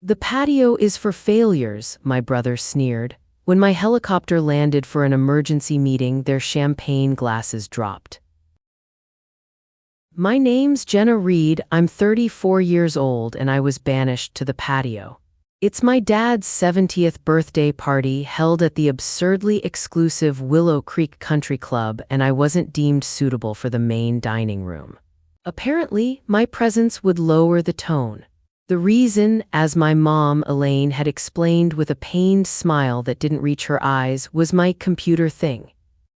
The patio is for failures, my brother sneered. When my helicopter landed for an emergency meeting, their champagne glasses dropped. My name's Jenna Reed, I'm 34 years old, and I was banished to the patio. It's my dad's 70th birthday party held at the absurdly exclusive Willow Creek Country Club, and I wasn't deemed suitable for the main dining room. Apparently, my presence would lower the tone. The reason, as my mom, Elaine, had explained with a pained smile that didn't reach her eyes, was my computer thing.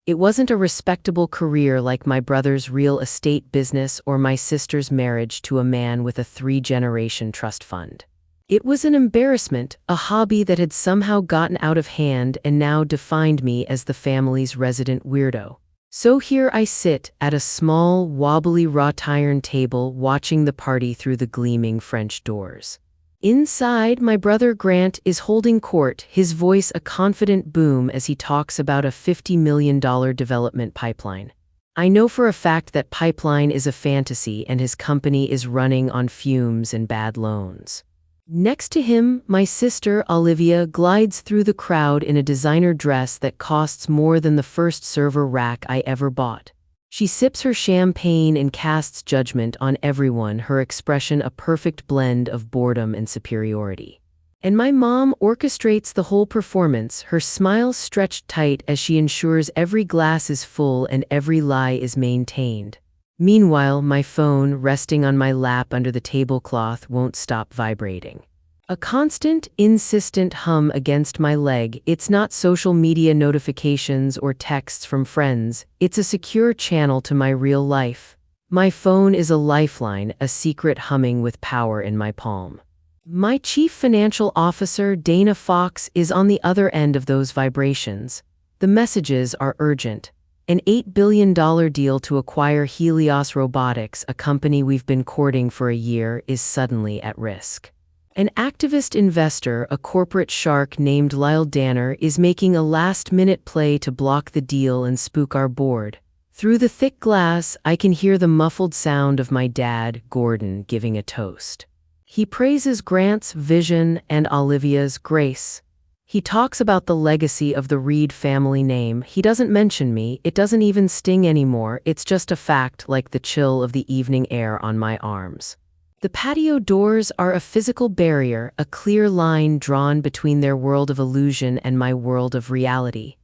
It wasn't a respectable career like my brother's real estate business or my sister's marriage to a man with a 3-generation trust fund. It was an embarrassment, a hobby that had somehow gotten out of hand and now defined me as the family's resident weirdo. So here I sit at a small, wobbly wrought iron table watching the party through the gleaming French doors. Inside, my brother Grant is holding court, his voice a confident boom as he talks about a $50 million development pipeline. I know for a fact that pipeline is a fantasy and his company is running on fumes and bad loans. Next to him, my sister, Olivia, glides through the crowd in a designer dress that costs more than the first server rack I ever bought. She sips her champagne and casts judgment on everyone, her expression a perfect blend of boredom and superiority. And my mom orchestrates the whole performance, her smile stretched tight as she ensures every glass is full and every lie is maintained. Meanwhile, my phone, resting on my lap under the tablecloth, won't stop vibrating. A constant, insistent hum against my leg. It's not social media notifications or texts from friends, it's a secure channel to my real life. My phone is a lifeline, a secret humming with power in my palm. My chief financial officer, Dana Fox, is on the other end of those vibrations. The messages are urgent. An $8 billion deal to acquire Helios Robotics, a company we've been courting for a year, is suddenly at risk. An activist investor, a corporate shark named Lyle Danner, is making a last-minute play to block the deal and spook our board. Through the thick glass, I can hear the muffled sound of my dad, Gordon, giving a toast. He praises Grant's vision and Olivia's grace. He talks about the legacy of the Reed family name. He doesn't mention me, it doesn't even sting anymore, it's just a fact, like the chill of the evening air on my arms. The patio doors are a physical barrier, a clear line drawn between their world of illusion and my world of reality.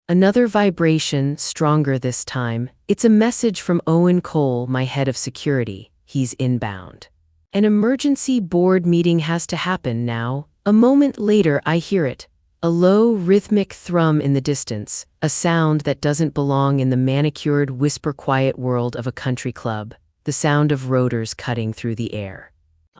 Another vibration, stronger this time. It's a message from Owen Cole, my head of security. He's inbound. An emergency board meeting has to happen now. A moment later, I hear it. A low, rhythmic thrum in the distance, a sound that doesn't belong in the manicured, whisper-quiet world of a country club, the sound of rotors cutting through the air.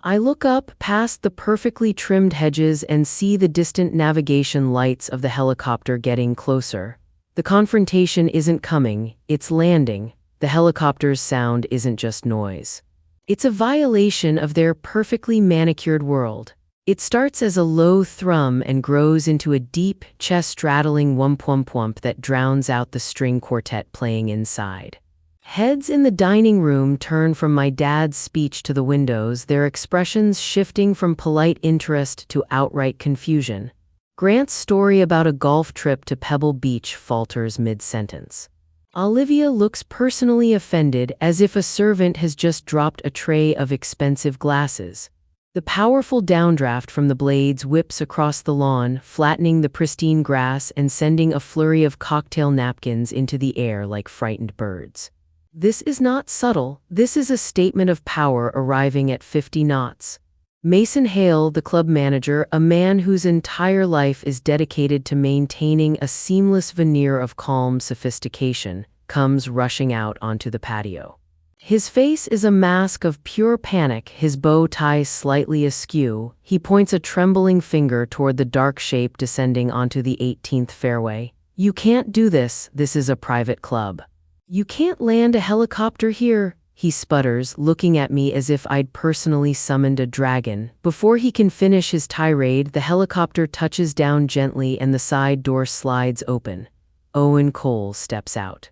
I look up past the perfectly trimmed hedges and see the distant navigation lights of the helicopter getting closer. The confrontation isn't coming, it's landing. The helicopter's sound isn't just noise. It's a violation of their perfectly manicured world. It starts as a low thrum and grows into a deep, chest-rattling whump-whump-whump that drowns out the string quartet playing inside. Heads in the dining room turn from my dad's speech to the windows, their expressions shifting from polite interest to outright confusion. Grant's story about a golf trip to Pebble Beach falters mid-sentence. Olivia looks personally offended, as if a servant has just dropped a tray of expensive glasses. The powerful downdraft from the blades whips across the lawn, flattening the pristine grass and sending a flurry of cocktail napkins into the air like frightened birds. This is not subtle, this is a statement of power arriving at 50 knots. Mason Hale, the club manager, a man whose entire life is dedicated to maintaining a seamless veneer of calm sophistication, comes rushing out onto the patio. His face is a mask of pure panic, his bow tie slightly askew. He points a trembling finger toward the dark shape descending onto the 18th fairway. "You can't do this, this is a private club. You can't land a helicopter here," he sputters, looking at me as if I'd personally summoned a dragon. Before he can finish his tirade, the helicopter touches down gently and the side door slides open. Owen Cole steps out.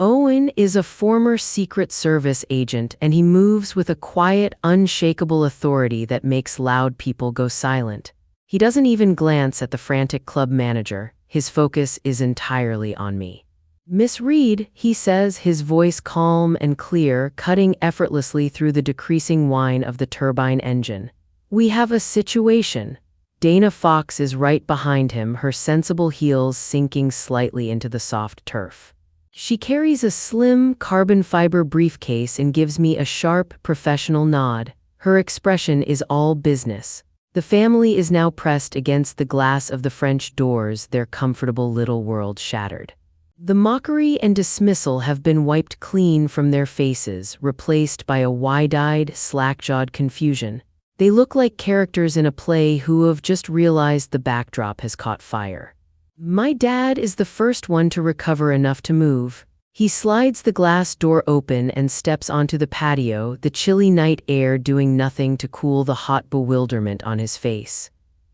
Owen is a former Secret Service agent, and he moves with a quiet, unshakable authority that makes loud people go silent. He doesn't even glance at the frantic club manager. His focus is entirely on me. "Miss Reed," he says, his voice calm and clear, cutting effortlessly through the decreasing whine of the turbine engine. "We have a situation." Dana Fox is right behind him, her sensible heels sinking slightly into the soft turf. She carries a slim, carbon fiber briefcase and gives me a sharp, professional nod. Her expression is all business. The family is now pressed against the glass of the French doors, their comfortable little world shattered. The mockery and dismissal have been wiped clean from their faces, replaced by a wide-eyed, slack-jawed confusion. They look like characters in a play who have just realized the backdrop has caught fire. My dad is the first one to recover enough to move. He slides the glass door open and steps onto the patio, the chilly night air doing nothing to cool the hot bewilderment on his face.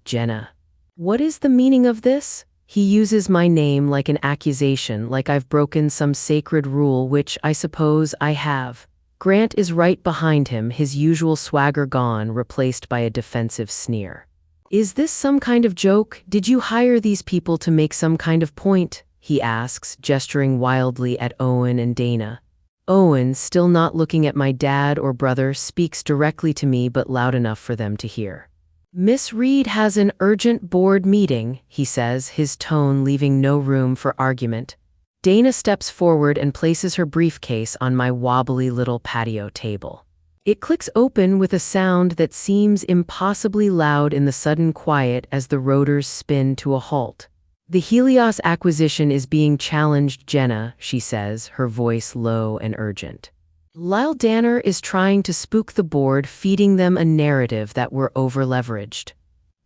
"Jenna. What is the meaning of this?" He uses my name like an accusation, like I've broken some sacred rule, which I suppose I have. Grant is right behind him, his usual swagger gone, replaced by a defensive sneer. "Is this some kind of joke? Did you hire these people to make some kind of point?" he asks, gesturing wildly at Owen and Dana. Owen, still not looking at my dad or brother, speaks directly to me but loud enough for them to hear. "Miss Reed has an urgent board meeting," he says, his tone leaving no room for argument. Dana steps forward and places her briefcase on my wobbly little patio table. It clicks open with a sound that seems impossibly loud in the sudden quiet as the rotors spin to a halt. "The Helios acquisition is being challenged, Jenna," she says, her voice low and urgent. "Lyle Danner is trying to spook the board, feeding them a narrative that we're over-leveraged.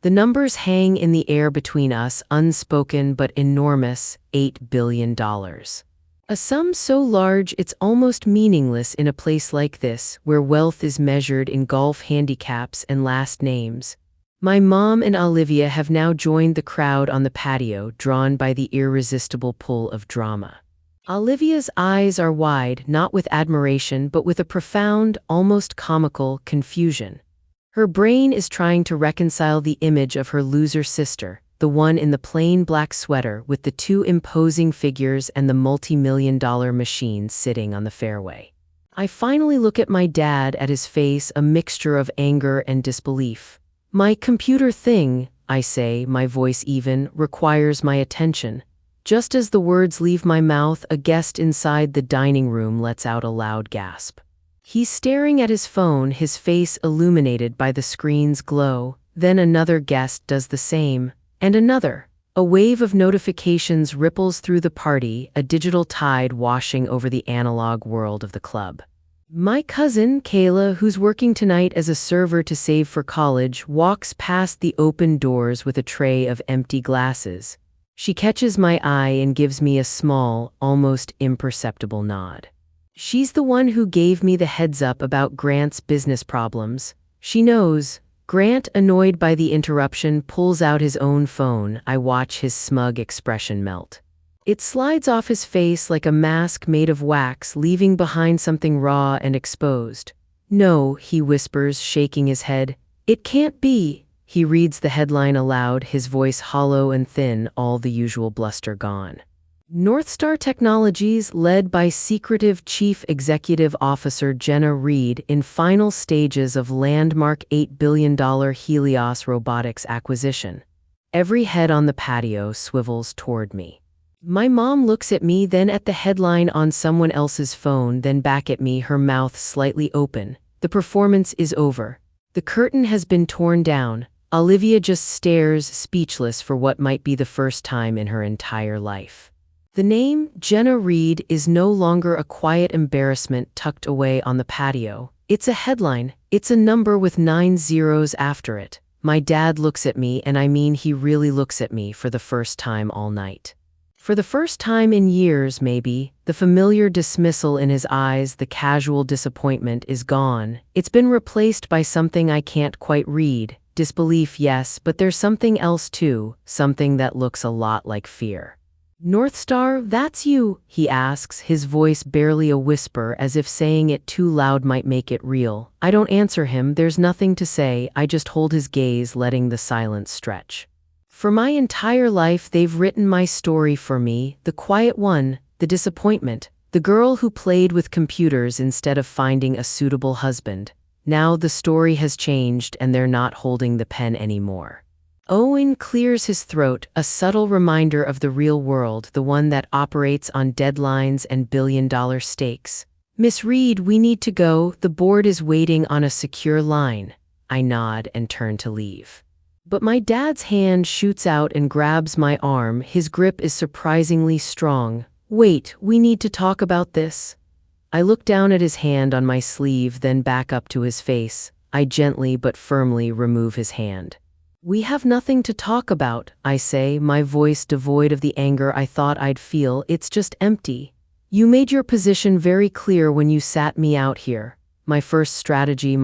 The numbers hang in the air between us, unspoken but enormous, $8 billion. A sum so large it's almost meaningless in a place like this, where wealth is measured in golf handicaps and last names. My mom and Olivia have now joined the crowd on the patio, drawn by the irresistible pull of drama. Olivia's eyes are wide, not with admiration, but with a profound, almost comical confusion. Her brain is trying to reconcile the image of her loser sister, the one in the plain black sweater with the two imposing figures and the multi-million-dollar machine sitting on the fairway. I finally look at my dad, at his face a mixture of anger and disbelief. "My computer thing," I say, my voice even, "requires my attention." Just as the words leave my mouth, a guest inside the dining room lets out a loud gasp. He's staring at his phone, his face illuminated by the screen's glow. Then another guest does the same, and another. A wave of notifications ripples through the party, a digital tide washing over the analog world of the club. My cousin, Kayla, who's working tonight as a server to save for college, walks past the open doors with a tray of empty glasses. She catches my eye and gives me a small, almost imperceptible nod. She's the one who gave me the heads up about Grant's business problems. She knows. Grant, annoyed by the interruption, pulls out his own phone. I watch his smug expression melt. It slides off his face like a mask made of wax, leaving behind something raw and exposed. "No," he whispers, shaking his head. "It can't be." He reads the headline aloud, his voice hollow and thin, all the usual bluster gone. Northstar Technologies, led by secretive Chief Executive Officer Jenna Reed, in final stages of landmark $8 billion Helios robotics acquisition. Every head on the patio swivels toward me. My mom looks at me, then at the headline on someone else's phone, then back at me, her mouth slightly open. The performance is over. The curtain has been torn down. Olivia just stares, speechless for what might be the first time in her entire life. The name, Jenna Reed, is no longer a quiet embarrassment tucked away on the patio. It's a headline. It's a number with 9 zeros after it. My dad looks at me, and I mean he really looks at me, for the first time all night. For the first time in years, maybe, the familiar dismissal in his eyes, the casual disappointment, is gone. It's been replaced by something I can't quite read. Disbelief, yes, but there's something else too, something that looks a lot like fear. North Star, that's you, he asks, his voice barely a whisper, as if saying it too loud might make it real. I don't answer him, there's nothing to say, I just hold his gaze, letting the silence stretch. For my entire life they've written my story for me, the quiet one, the disappointment, the girl who played with computers instead of finding a suitable husband. Now the story has changed and they're not holding the pen anymore. Owen clears his throat, a subtle reminder of the real world, the one that operates on deadlines and billion-dollar stakes. Miss Reed, we need to go, the board is waiting on a secure line. I nod and turn to leave. But my dad's hand shoots out and grabs my arm, his grip is surprisingly strong. Wait, we need to talk about this. I look down at his hand on my sleeve, then back up to his face. I gently but firmly remove his hand. We have nothing to talk about, I say, my voice devoid of the anger I thought I'd feel. It's just empty. You made your position very clear when you sat me out here. My strategy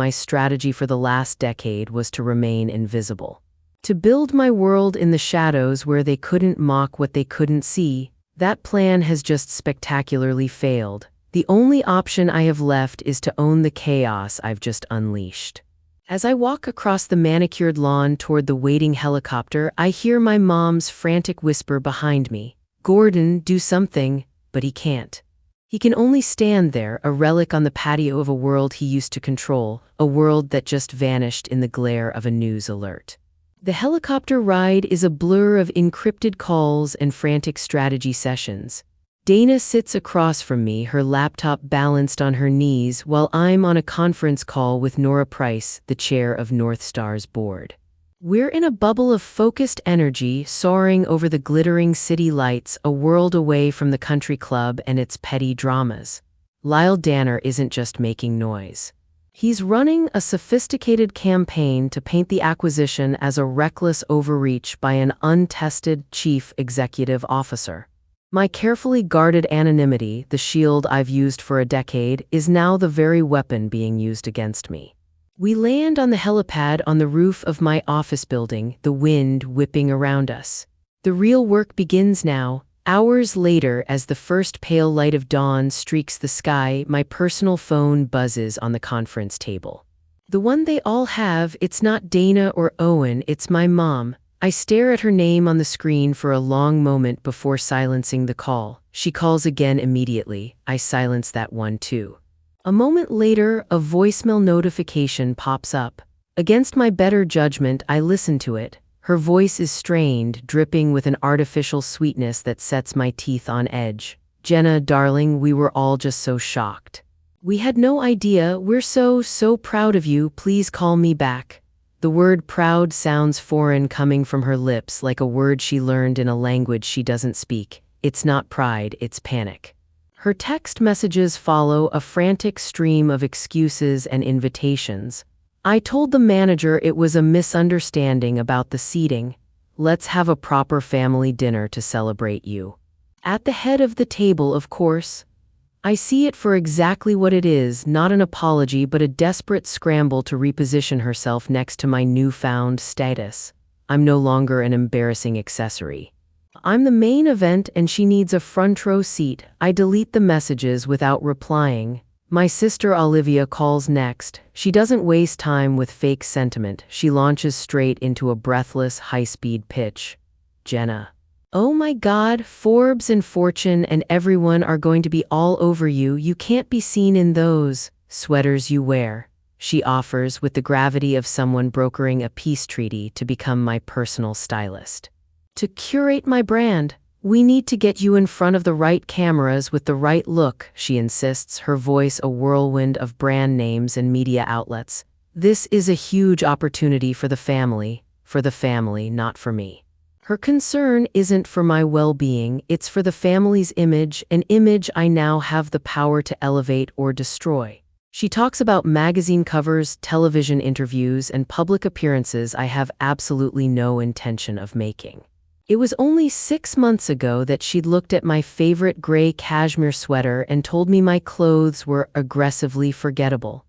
for the last decade was to remain invisible. To build my world in the shadows where they couldn't mock what they couldn't see. That plan has just spectacularly failed. The only option I have left is to own the chaos I've just unleashed. As I walk across the manicured lawn toward the waiting helicopter, I hear my mom's frantic whisper behind me. Gordon, do something, but he can't. He can only stand there, a relic on the patio of a world he used to control, a world that just vanished in the glare of a news alert. The helicopter ride is a blur of encrypted calls and frantic strategy sessions. Dana sits across from me, her laptop balanced on her knees, while I'm on a conference call with Nora Price, the chair of North Star's board. We're in a bubble of focused energy, soaring over the glittering city lights, a world away from the country club and its petty dramas. Lyle Danner isn't just making noise. He's running a sophisticated campaign to paint the acquisition as a reckless overreach by an untested chief executive officer. My carefully guarded anonymity, the shield I've used for a decade, is now the very weapon being used against me. We land on the helipad on the roof of my office building, the wind whipping around us. The real work begins now. Hours later, as the first pale light of dawn streaks the sky, my personal phone buzzes on the conference table. The one they all have, it's not Dana or Owen, it's my mom. I stare at her name on the screen for a long moment before silencing the call. She calls again immediately. I silence that one too. A moment later, a voicemail notification pops up. Against my better judgment, I listen to it. Her voice is strained, dripping with an artificial sweetness that sets my teeth on edge. Jenna, darling, we were all just so shocked. We had no idea. We're so proud of you. Please call me back. The word proud sounds foreign coming from her lips, like a word she learned in a language she doesn't speak. It's not pride, it's panic. Her text messages follow, a frantic stream of excuses and invitations. I told the manager it was a misunderstanding about the seating. Let's have a proper family dinner to celebrate you. At the head of the table, of course. I see it for exactly what it is, not an apology but a desperate scramble to reposition herself next to my newfound status. I'm no longer an embarrassing accessory. I'm the main event and she needs a front row seat. I delete the messages without replying. My sister Olivia calls next. She doesn't waste time with fake sentiment. She launches straight into a breathless, high-speed pitch. Jenna. Oh my God, Forbes and Fortune and everyone are going to be all over you. You can't be seen in those sweaters you wear, she offers with the gravity of someone brokering a peace treaty to become my personal stylist. To curate my brand, we need to get you in front of the right cameras with the right look, she insists, her voice a whirlwind of brand names and media outlets. This is a huge opportunity for the family, not for me. Her concern isn't for my well-being, it's for the family's image, an image I now have the power to elevate or destroy. She talks about magazine covers, television interviews, and public appearances I have absolutely no intention of making. It was only 6 months ago that she'd looked at my favorite gray cashmere sweater and told me my clothes were aggressively forgettable.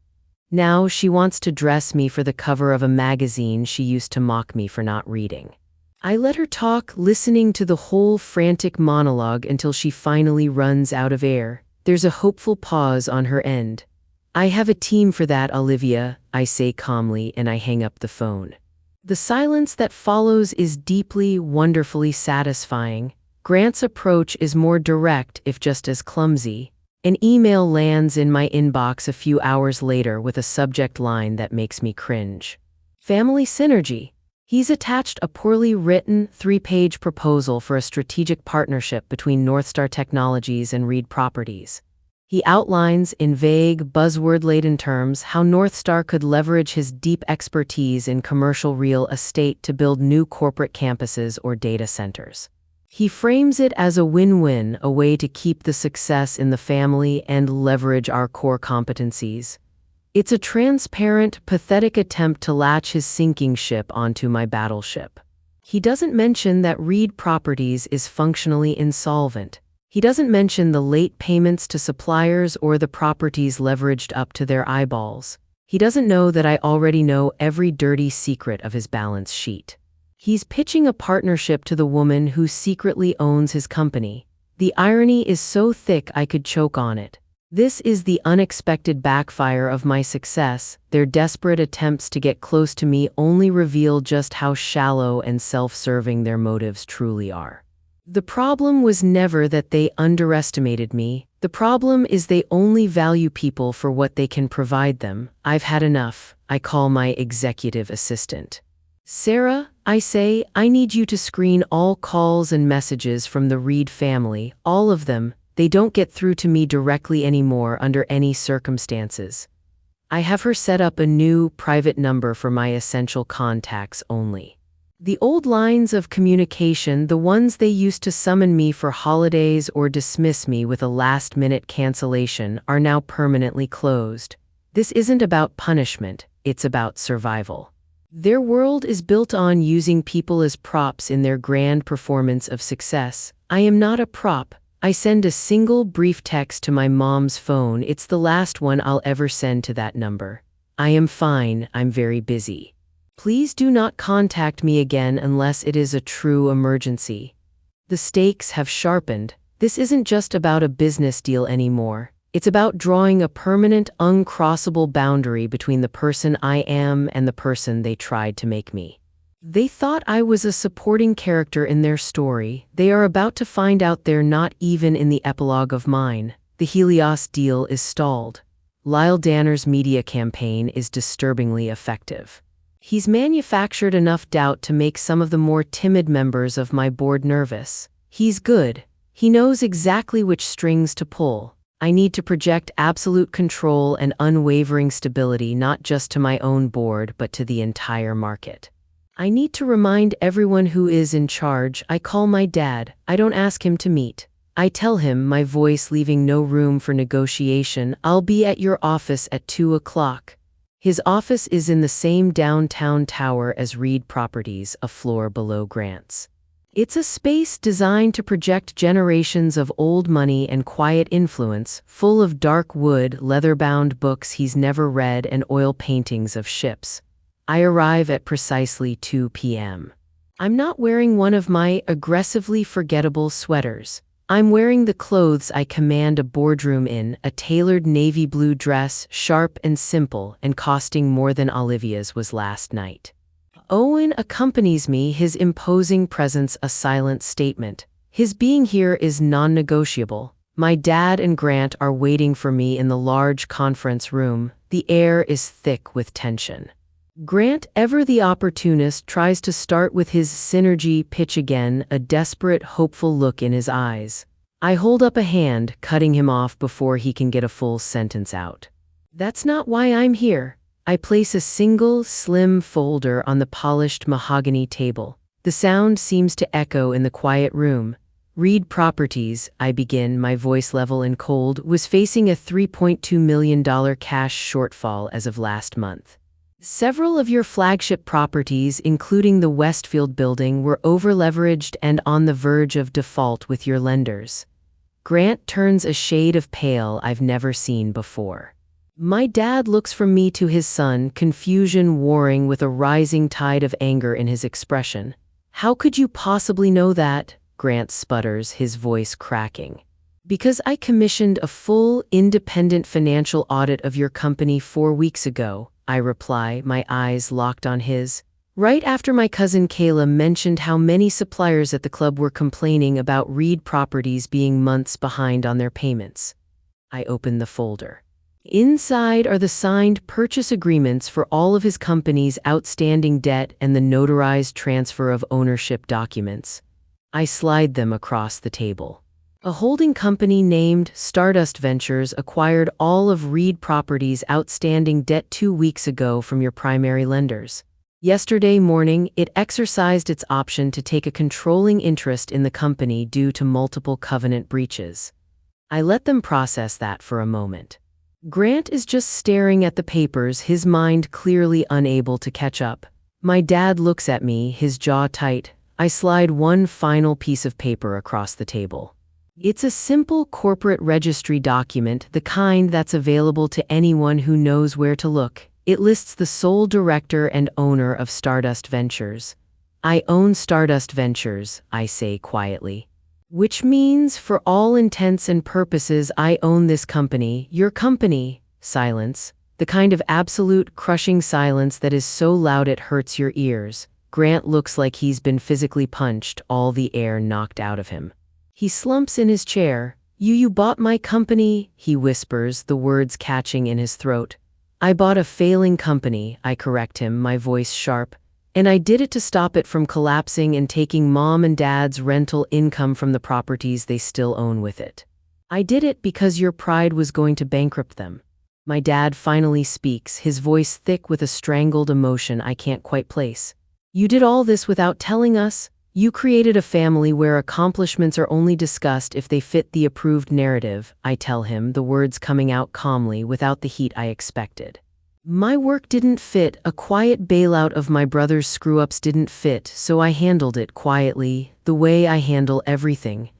Now she wants to dress me for the cover of a magazine she used to mock me for not reading. I let her talk, listening to the whole frantic monologue until she finally runs out of air. There's a hopeful pause on her end. "I have a team for that, Olivia," I say calmly, and I hang up the phone. The silence that follows is deeply, wonderfully satisfying. Grant's approach is more direct, if just as clumsy. An email lands in my inbox a few hours later with a subject line that makes me cringe. Family synergy. He's attached a poorly written, 3-page proposal for a strategic partnership between Northstar Technologies and Reed Properties. He outlines, in vague, buzzword-laden terms, how Northstar could leverage his deep expertise in commercial real estate to build new corporate campuses or data centers. He frames it as a win-win, a way to keep the success in the family and leverage our core competencies. It's a transparent, pathetic attempt to latch his sinking ship onto my battleship. He doesn't mention that Reed Properties is functionally insolvent. He doesn't mention the late payments to suppliers or the properties leveraged up to their eyeballs. He doesn't know that I already know every dirty secret of his balance sheet. He's pitching a partnership to the woman who secretly owns his company. The irony is so thick I could choke on it. This is the unexpected backfire of my success. Their desperate attempts to get close to me only reveal just how shallow and self-serving their motives truly are. The problem was never that they underestimated me. The problem is they only value people for what they can provide them. I've had enough. I call my executive assistant. "Sarah," I say, "I need you to screen all calls and messages from the Reed family, all of them. They don't get through to me directly anymore under any circumstances." I have her set up a new, private number for my essential contacts only. The old lines of communication, the ones they used to summon me for holidays or dismiss me with a last-minute cancellation, are now permanently closed. This isn't about punishment, it's about survival. Their world is built on using people as props in their grand performance of success. I am not a prop. I send a single brief text to my mom's phone. It's the last one I'll ever send to that number. "I am fine, I'm very busy. Please do not contact me again unless it is a true emergency." The stakes have sharpened. This isn't just about a business deal anymore. It's about drawing a permanent, uncrossable boundary between the person I am and the person they tried to make me. They thought I was a supporting character in their story. They are about to find out they're not even in the epilogue of mine. The Helios deal is stalled. Lyle Danner's media campaign is disturbingly effective. He's manufactured enough doubt to make some of the more timid members of my board nervous. He's good. He knows exactly which strings to pull. I need to project absolute control and unwavering stability not just to my own board but to the entire market. I need to remind everyone who is in charge. I call my dad. I don't ask him to meet. I tell him, my voice leaving no room for negotiation, "I'll be at your office at 2 o'clock. His office is in the same downtown tower as Reed Properties, a floor below Grant's. It's a space designed to project generations of old money and quiet influence, full of dark wood, leather-bound books he's never read, and oil paintings of ships. I arrive at precisely 2 p.m. I'm not wearing one of my aggressively forgettable sweaters. I'm wearing the clothes I command a boardroom in, a tailored navy blue dress, sharp and simple, and costing more than Olivia's was last night. Owen accompanies me, his imposing presence a silent statement. His being here is non-negotiable. My dad and Grant are waiting for me in the large conference room. The air is thick with tension. Grant, ever the opportunist, tries to start with his synergy pitch again, a desperate, hopeful look in his eyes. I hold up a hand, cutting him off before he can get a full sentence out. "That's not why I'm here." I place a single, slim folder on the polished mahogany table. The sound seems to echo in the quiet room. Reed Properties, I begin, my voice level and cold, was facing a $3.2 million cash shortfall as of last month. Several of your flagship properties, including the Westfield building, were over-leveraged and on the verge of default with your lenders. Grant turns a shade of pale I've never seen before. My dad looks from me to his son, confusion warring with a rising tide of anger in his expression. How could you possibly know that? Grant sputters, his voice cracking. Because I commissioned a full, independent financial audit of your company 4 weeks ago, I reply, my eyes locked on his. Right after my cousin Kayla mentioned how many suppliers at the club were complaining about Reed Properties being months behind on their payments. I open the folder. Inside are the signed purchase agreements for all of his company's outstanding debt and the notarized transfer of ownership documents. I slide them across the table. A holding company named Stardust Ventures acquired all of Reed Properties' outstanding debt 2 weeks ago from your primary lenders. Yesterday morning, it exercised its option to take a controlling interest in the company due to multiple covenant breaches. I let them process that for a moment. Grant is just staring at the papers, his mind clearly unable to catch up. My dad looks at me, his jaw tight. I slide one final piece of paper across the table. It's a simple corporate registry document, the kind that's available to anyone who knows where to look. It lists the sole director and owner of Stardust Ventures. I own Stardust Ventures, I say quietly. Which means, for all intents and purposes, I own this company, your company. Silence. The kind of absolute, crushing silence that is so loud it hurts your ears. Grant looks like he's been physically punched, all the air knocked out of him. He slumps in his chair. You bought my company, he whispers, the words catching in his throat. I bought a failing company, I correct him, my voice sharp. And I did it to stop it from collapsing and taking mom and dad's rental income from the properties they still own with it. I did it because your pride was going to bankrupt them. My dad finally speaks, his voice thick with a strangled emotion I can't quite place. You did all this without telling us? You created a family where accomplishments are only discussed if they fit the approved narrative, I tell him, the words coming out calmly without the heat I expected. My work didn't fit, a quiet bailout of my brother's screw-ups didn't fit, so I handled it quietly, the way I handle everything.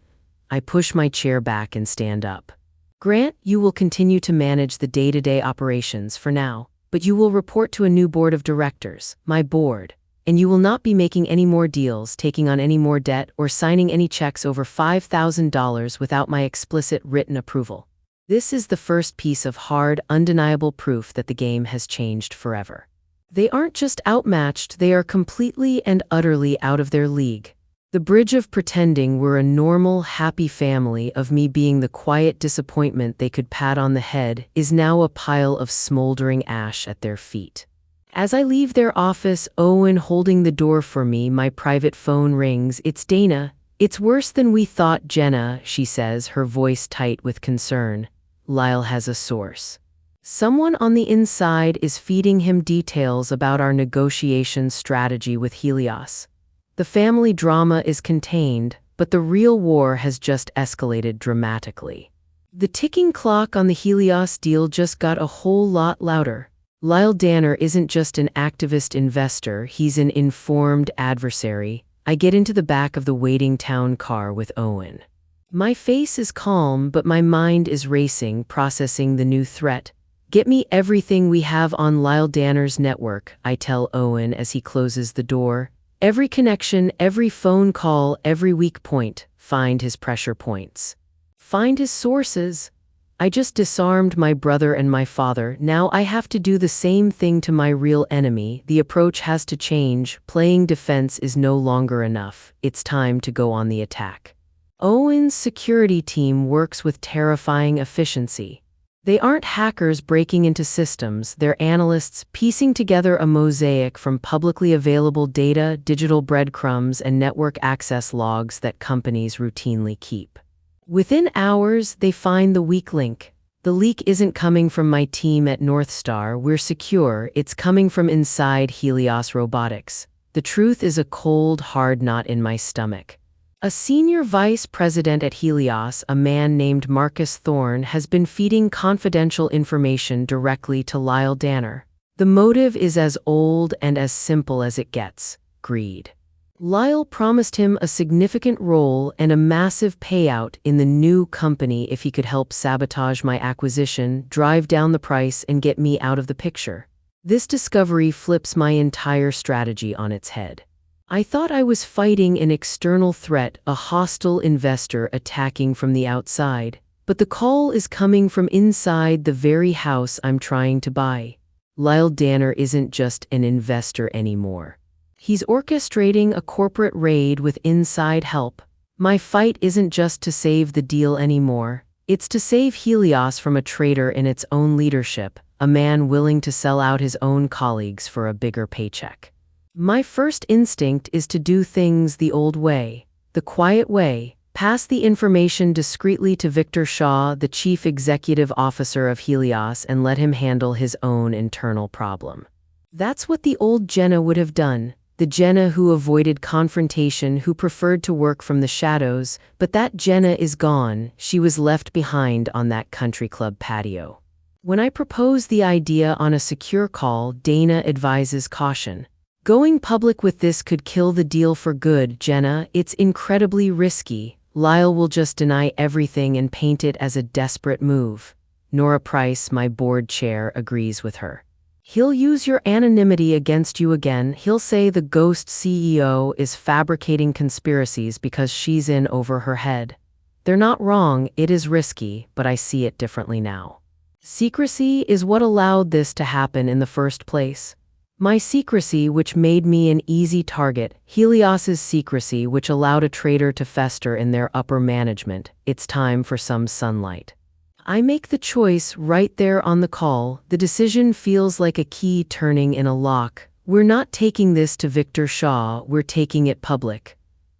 I push my chair back and stand up. Grant, you will continue to manage the day-to-day operations for now, but you will report to a new board of directors, my board, and you will not be making any more deals, taking on any more debt, or signing any checks over $5,000 without my explicit written approval. This is the first piece of hard, undeniable proof that the game has changed forever. They aren't just outmatched, they are completely and utterly out of their league. The bridge of pretending we're a normal, happy family, of me being the quiet disappointment they could pat on the head, is now a pile of smoldering ash at their feet. As I leave their office, Owen holding the door for me, my private phone rings. It's Dana. It's worse than we thought, Jenna, she says, her voice tight with concern. Lyle has a source. Someone on the inside is feeding him details about our negotiation strategy with Helios. The family drama is contained, but the real war has just escalated dramatically. The ticking clock on the Helios deal just got a whole lot louder. Lyle Danner isn't just an activist investor, he's an informed adversary. I get into the back of the waiting town car with Owen. My face is calm, but my mind is racing, processing the new threat. Get me everything we have on Lyle Danner's network, I tell Owen as he closes the door. Every connection, every phone call, every weak point. Find his pressure points. Find his sources. I just disarmed my brother and my father. Now I have to do the same thing to my real enemy. The approach has to change. Playing defense is no longer enough. It's time to go on the attack. Owen's security team works with terrifying efficiency. They aren't hackers breaking into systems, they're analysts piecing together a mosaic from publicly available data, digital breadcrumbs, and network access logs that companies routinely keep. Within hours, they find the weak link. The leak isn't coming from my team at North Star, we're secure, it's coming from inside Helios Robotics. The truth is a cold, hard knot in my stomach. A senior vice president at Helios, a man named Marcus Thorne, has been feeding confidential information directly to Lyle Danner. The motive is as old and as simple as it gets: greed. Lyle promised him a significant role and a massive payout in the new company if he could help sabotage my acquisition, drive down the price, and get me out of the picture. This discovery flips my entire strategy on its head. I thought I was fighting an external threat, a hostile investor attacking from the outside. But the call is coming from inside the very house I'm trying to buy. Lyle Danner isn't just an investor anymore. He's orchestrating a corporate raid with inside help. My fight isn't just to save the deal anymore. It's to save Helios from a traitor in its own leadership, a man willing to sell out his own colleagues for a bigger paycheck. My first instinct is to do things the old way, the quiet way, pass the information discreetly to Victor Shaw, the chief executive officer of Helios, and let him handle his own internal problem. That's what the old Jenna would have done, the Jenna who avoided confrontation, who preferred to work from the shadows, but that Jenna is gone. She was left behind on that country club patio. When I propose the idea on a secure call, Dana advises caution. Going public with this could kill the deal for good, Jenna. It's incredibly risky. Lyle will just deny everything and paint it as a desperate move. Nora Price, my board chair, agrees with her. He'll use your anonymity against you again. He'll say the ghost CEO is fabricating conspiracies because she's in over her head. They're not wrong, it is risky, but I see it differently now. Secrecy is what allowed this to happen in the first place. My secrecy, which made me an easy target, Helios's secrecy, which allowed a traitor to fester in their upper management. It's time for some sunlight. I make the choice right there on the call. The decision feels like a key turning in a lock. We're not taking this to Victor Shaw, we're taking it public.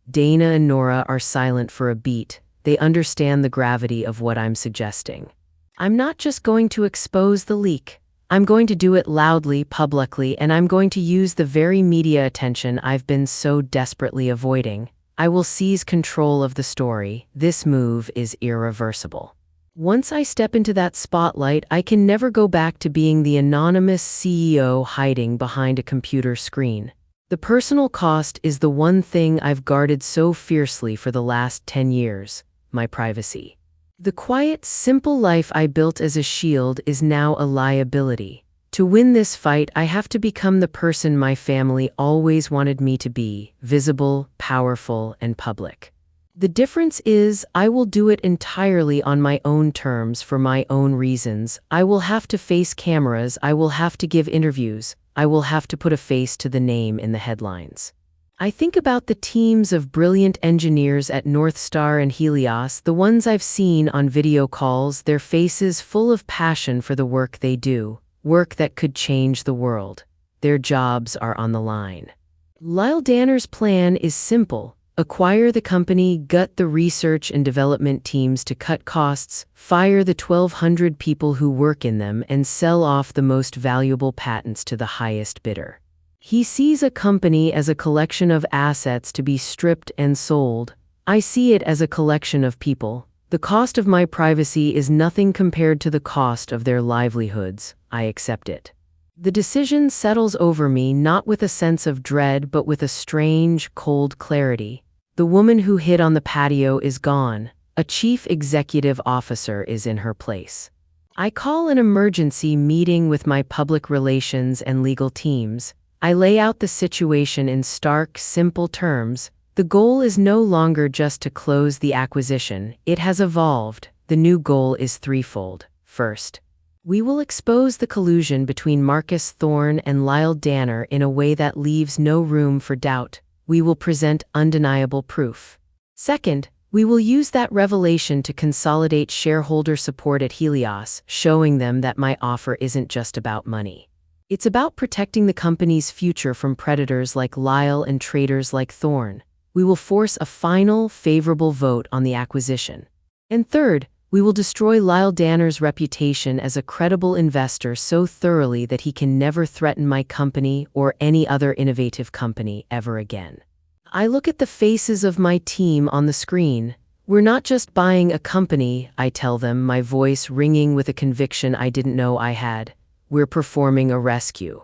Dana and Nora are silent for a beat. They understand the gravity of what I'm suggesting. I'm not just going to expose the leak. I'm going to do it loudly, publicly, and I'm going to use the very media attention I've been so desperately avoiding. I will seize control of the story. This move is irreversible. Once I step into that spotlight, I can never go back to being the anonymous CEO hiding behind a computer screen. The personal cost is the one thing I've guarded so fiercely for the last 10 years, my privacy. The quiet, simple life I built as a shield is now a liability. To win this fight, I have to become the person my family always wanted me to be, visible, powerful, and public. The difference is, I will do it entirely on my own terms for my own reasons. I will have to face cameras, I will have to give interviews, I will have to put a face to the name in the headlines. I think about the teams of brilliant engineers at North Star and Helios, the ones I've seen on video calls, their faces full of passion for the work they do, work that could change the world. Their jobs are on the line. Lyle Danner's plan is simple. Acquire the company, gut the research and development teams to cut costs, fire the 1,200 people who work in them, and sell off the most valuable patents to the highest bidder. He sees a company as a collection of assets to be stripped and sold. I see it as a collection of people. The cost of my privacy is nothing compared to the cost of their livelihoods. I accept it. The decision settles over me, not with a sense of dread, but with a strange, cold clarity. The woman who hid on the patio is gone. A chief executive officer is in her place. I call an emergency meeting with my public relations and legal teams. I lay out the situation in stark, simple terms. The goal is no longer just to close the acquisition. It has evolved. The new goal is threefold. First, we will expose the collusion between Marcus Thorne and Lyle Danner in a way that leaves no room for doubt. We will present undeniable proof. Second, we will use that revelation to consolidate shareholder support at Helios, showing them that my offer isn't just about money. It's about protecting the company's future from predators like Lyle and traitors like Thorne. We will force a final, favorable vote on the acquisition. And third, we will destroy Lyle Danner's reputation as a credible investor so thoroughly that he can never threaten my company or any other innovative company ever again. I look at the faces of my team on the screen. We're not just buying a company, I tell them, my voice ringing with a conviction I didn't know I had. We're performing a rescue.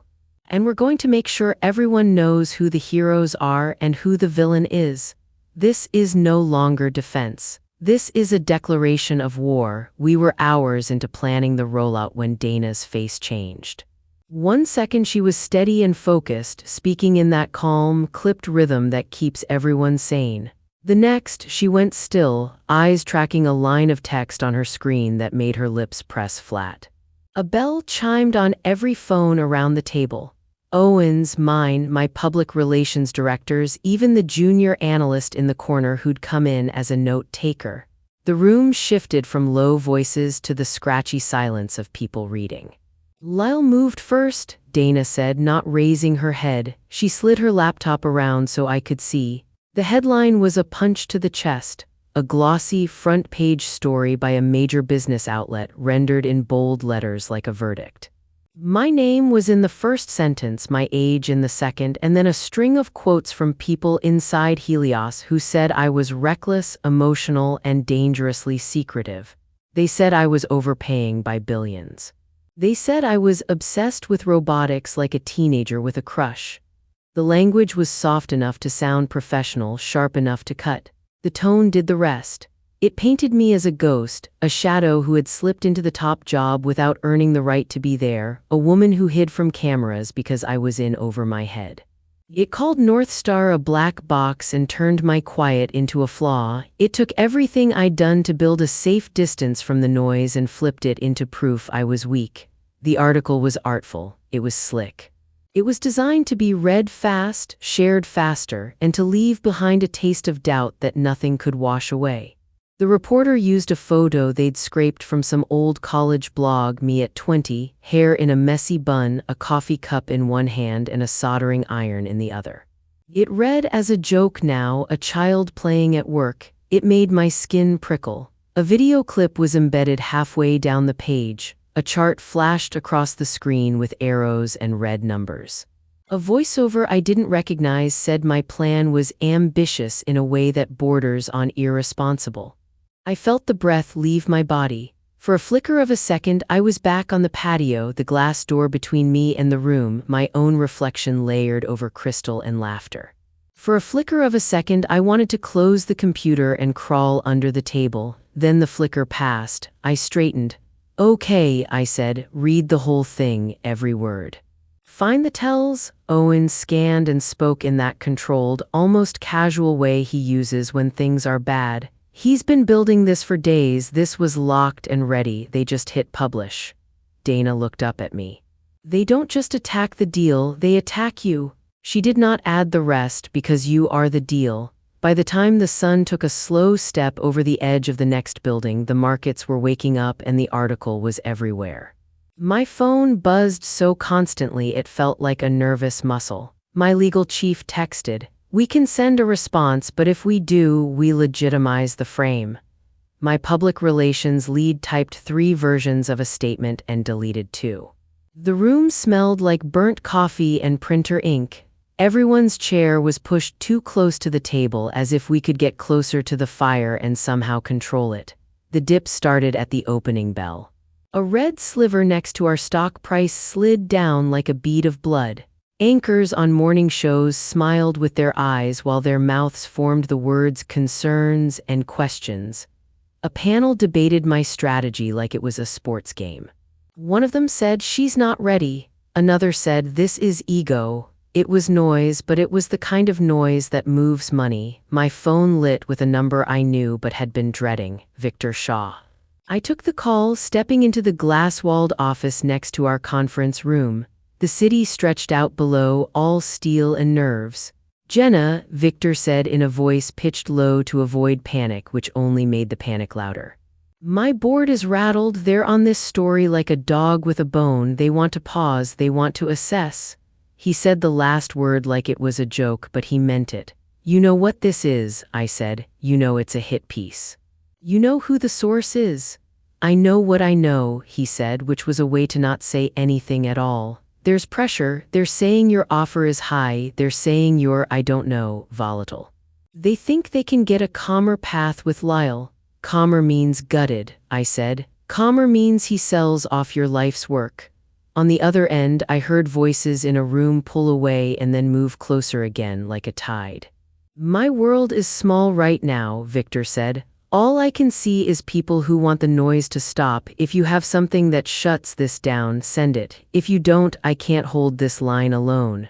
And we're going to make sure everyone knows who the heroes are and who the villain is. This is no longer defense. This is a declaration of war. We were hours into planning the rollout when Dana's face changed. One second she was steady and focused, speaking in that calm, clipped rhythm that keeps everyone sane. The next, she went still, eyes tracking a line of text on her screen that made her lips press flat. A bell chimed on every phone around the table. Owen's, mine, my public relations director's, even the junior analyst in the corner who'd come in as a note-taker. The room shifted from low voices to the scratchy silence of people reading. "Lyle moved first," Dana said, not raising her head. She slid her laptop around so I could see. The headline was a punch to the chest, a glossy front-page story by a major business outlet rendered in bold letters like a verdict. My name was in the first sentence, my age in the second, and then a string of quotes from people inside Helios who said I was reckless, emotional, and dangerously secretive. They said I was overpaying by billions. They said I was obsessed with robotics like a teenager with a crush. The language was soft enough to sound professional, sharp enough to cut. The tone did the rest. It painted me as a ghost, a shadow who had slipped into the top job without earning the right to be there, a woman who hid from cameras because I was in over my head. It called North Star a black box and turned my quiet into a flaw. It took everything I'd done to build a safe distance from the noise and flipped it into proof I was weak. The article was artful. It was slick. It was designed to be read fast, shared faster, and to leave behind a taste of doubt that nothing could wash away. The reporter used a photo they'd scraped from some old college blog, me at 20, hair in a messy bun, a coffee cup in one hand and a soldering iron in the other. It read as a joke now, a child playing at work. It made my skin prickle. A video clip was embedded halfway down the page. A chart flashed across the screen with arrows and red numbers. A voiceover I didn't recognize said my plan was ambitious in a way that borders on irresponsible. I felt the breath leave my body. For a flicker of a second, I was back on the patio, the glass door between me and the room, my own reflection layered over crystal and laughter. For a flicker of a second, I wanted to close the computer and crawl under the table. Then the flicker passed. I straightened. "Okay," I said, "read the whole thing, every word." "Find the tells?" Owen scanned and spoke in that controlled, almost casual way he uses when things are bad. "He's been building this for days. This was locked and ready. They just hit publish." Dana looked up at me. "They don't just attack the deal, they attack you." She did not add the rest, "because you are the deal." By the time the sun took a slow step over the edge of the next building, the markets were waking up and the article was everywhere. My phone buzzed so constantly it felt like a nervous muscle. My legal chief texted, "We can send a response, but if we do, we legitimize the frame." My public relations lead typed 3 versions of a statement and deleted 2. The room smelled like burnt coffee and printer ink. Everyone's chair was pushed too close to the table, as if we could get closer to the fire and somehow control it. The dip started at the opening bell. A red sliver next to our stock price slid down like a bead of blood. Anchors on morning shows smiled with their eyes while their mouths formed the words concerns and questions. A panel debated my strategy like it was a sports game. One of them said, "She's not ready." Another said, "This is ego." It was noise, but it was the kind of noise that moves money. My phone lit with a number I knew but had been dreading, Victor Shaw. I took the call, stepping into the glass-walled office next to our conference room. The city stretched out below, all steel and nerves. "Jenna," Victor said in a voice pitched low to avoid panic, which only made the panic louder. "My board is rattled. They're on this story like a dog with a bone. They want to pause, they want to assess." He said the last word like it was a joke, but he meant it. "You know what this is," I said. "You know it's a hit piece. You know who the source is." "I know what I know," he said, which was a way to not say anything at all. "There's pressure. They're saying your offer is high. They're saying you're, I don't know, volatile. They think they can get a calmer path with Lyle." "Calmer means gutted," I said. "Calmer means he sells off your life's work." On the other end, I heard voices in a room pull away and then move closer again like a tide. "My world is small right now," Victor said. All I can see is people who want the noise to stop. If you have something that shuts this down, send it. If you don't, I can't hold this line alone.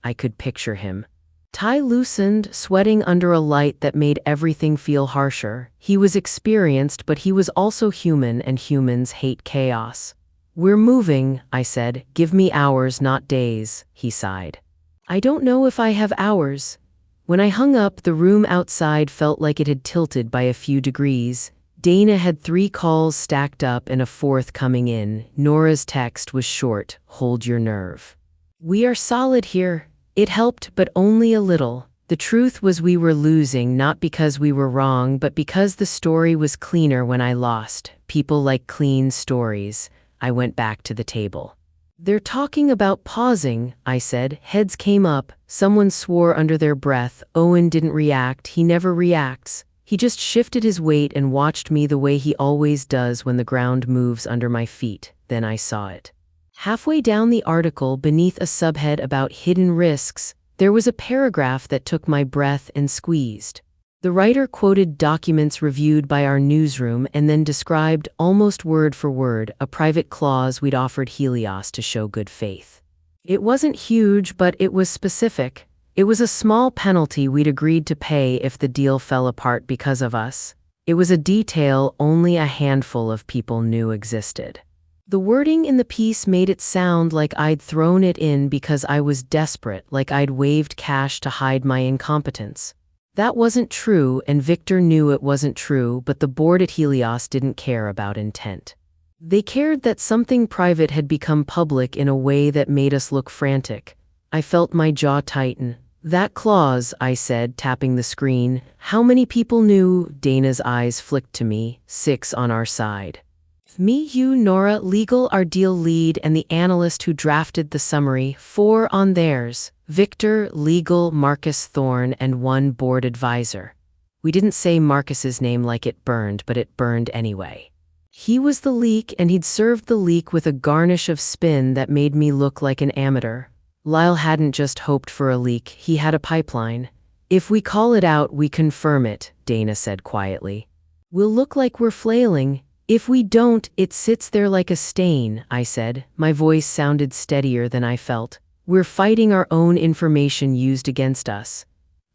I could picture him. Tie loosened, sweating under a light that made everything feel harsher. He was experienced, but he was also human, and humans hate chaos. We're moving, I said. Give me hours, not days, he sighed. I don't know if I have hours. When I hung up, the room outside felt like it had tilted by a few degrees. Dana had 3 calls stacked up and a 4th coming in. Nora's text was short, hold your nerve. We are solid here. It helped, but only a little. The truth was we were losing, not because we were wrong, but because the story was cleaner when I lost. People like clean stories. I went back to the table. They're talking about pausing, I said. Heads came up. Someone swore under their breath. Owen didn't react. He never reacts. He just shifted his weight and watched me the way he always does when the ground moves under my feet. Then I saw it. Halfway down the article, beneath a subhead about hidden risks, there was a paragraph that took my breath and squeezed. The writer quoted documents reviewed by our newsroom and then described, almost word for word, a private clause we'd offered Helios to show good faith. It wasn't huge, but it was specific. It was a small penalty we'd agreed to pay if the deal fell apart because of us. It was a detail only a handful of people knew existed. The wording in the piece made it sound like I'd thrown it in because I was desperate, like I'd waived cash to hide my incompetence. That wasn't true, and Victor knew it wasn't true, but the board at Helios didn't care about intent. They cared that something private had become public in a way that made us look frantic. I felt my jaw tighten. That clause, I said, tapping the screen. How many people knew? Dana's eyes flicked to me. 6 on our side. Me, you, Nora, legal, our deal lead, and the analyst who drafted the summary. 4 on theirs. Victor, legal, Marcus Thorne, and 1 board advisor. We didn't say Marcus's name like it burned, but it burned anyway. He was the leak, and he'd served the leak with a garnish of spin that made me look like an amateur. Lyle hadn't just hoped for a leak, he had a pipeline. If we call it out, we confirm it, Dana said quietly. We'll look like we're flailing. If we don't, it sits there like a stain, I said. My voice sounded steadier than I felt. We're fighting our own information used against us.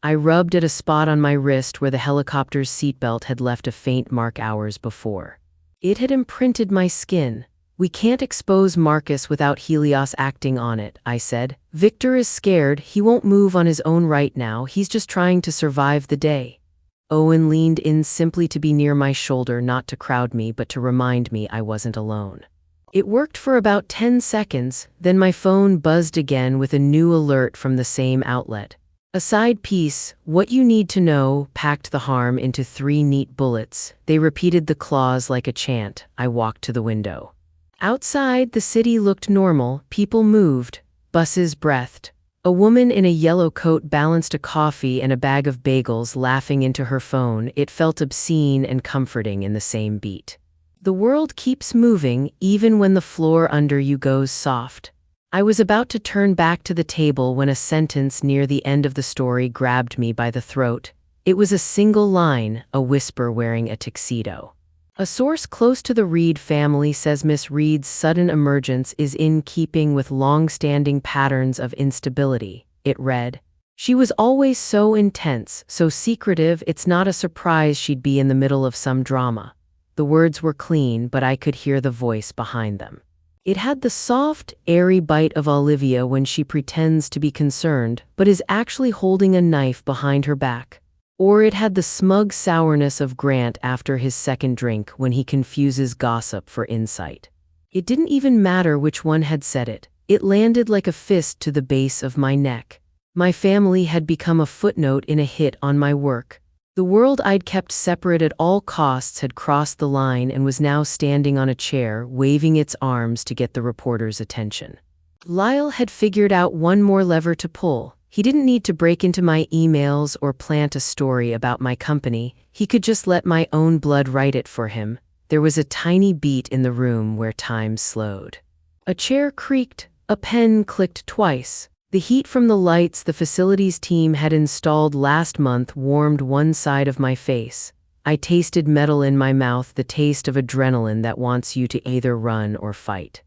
I rubbed at a spot on my wrist where the helicopter's seatbelt had left a faint mark hours before. It had imprinted my skin. We can't expose Marcus without Helios acting on it, I said. Victor is scared. He won't move on his own right now. He's just trying to survive the day. Owen leaned in simply to be near my shoulder, not to crowd me, but to remind me I wasn't alone. It worked for about 10 seconds, then my phone buzzed again with a new alert from the same outlet. A side piece, what you need to know, packed the harm into 3 neat bullets. They repeated the clause like a chant. I walked to the window. Outside, the city looked normal. People moved. Buses breathed. A woman in a yellow coat balanced a coffee and a bag of bagels, laughing into her phone. It felt obscene and comforting in the same beat. The world keeps moving, even when the floor under you goes soft. I was about to turn back to the table when a sentence near the end of the story grabbed me by the throat. It was a single line, a whisper wearing a tuxedo. A source close to the Reed family says Miss Reed's sudden emergence is in keeping with long-standing patterns of instability. It read, she was always so intense, so secretive, it's not a surprise she'd be in the middle of some drama. The words were clean, but I could hear the voice behind them. It had the soft, airy bite of Olivia when she pretends to be concerned, but is actually holding a knife behind her back. Or it had the smug sourness of Grant after his second drink when he confuses gossip for insight. It didn't even matter which one had said it. It landed like a fist to the base of my neck. My family had become a footnote in a hit on my work. The world I'd kept separate at all costs had crossed the line and was now standing on a chair, waving its arms to get the reporter's attention. Lyle had figured out one more lever to pull. He didn't need to break into my emails or plant a story about my company. He could just let my own blood write it for him. There was a tiny beat in the room where time slowed. A chair creaked. A pen clicked twice. The heat from the lights the facilities team had installed last month warmed one side of my face. I tasted metal in my mouth, the taste of adrenaline that wants you to either run or fight.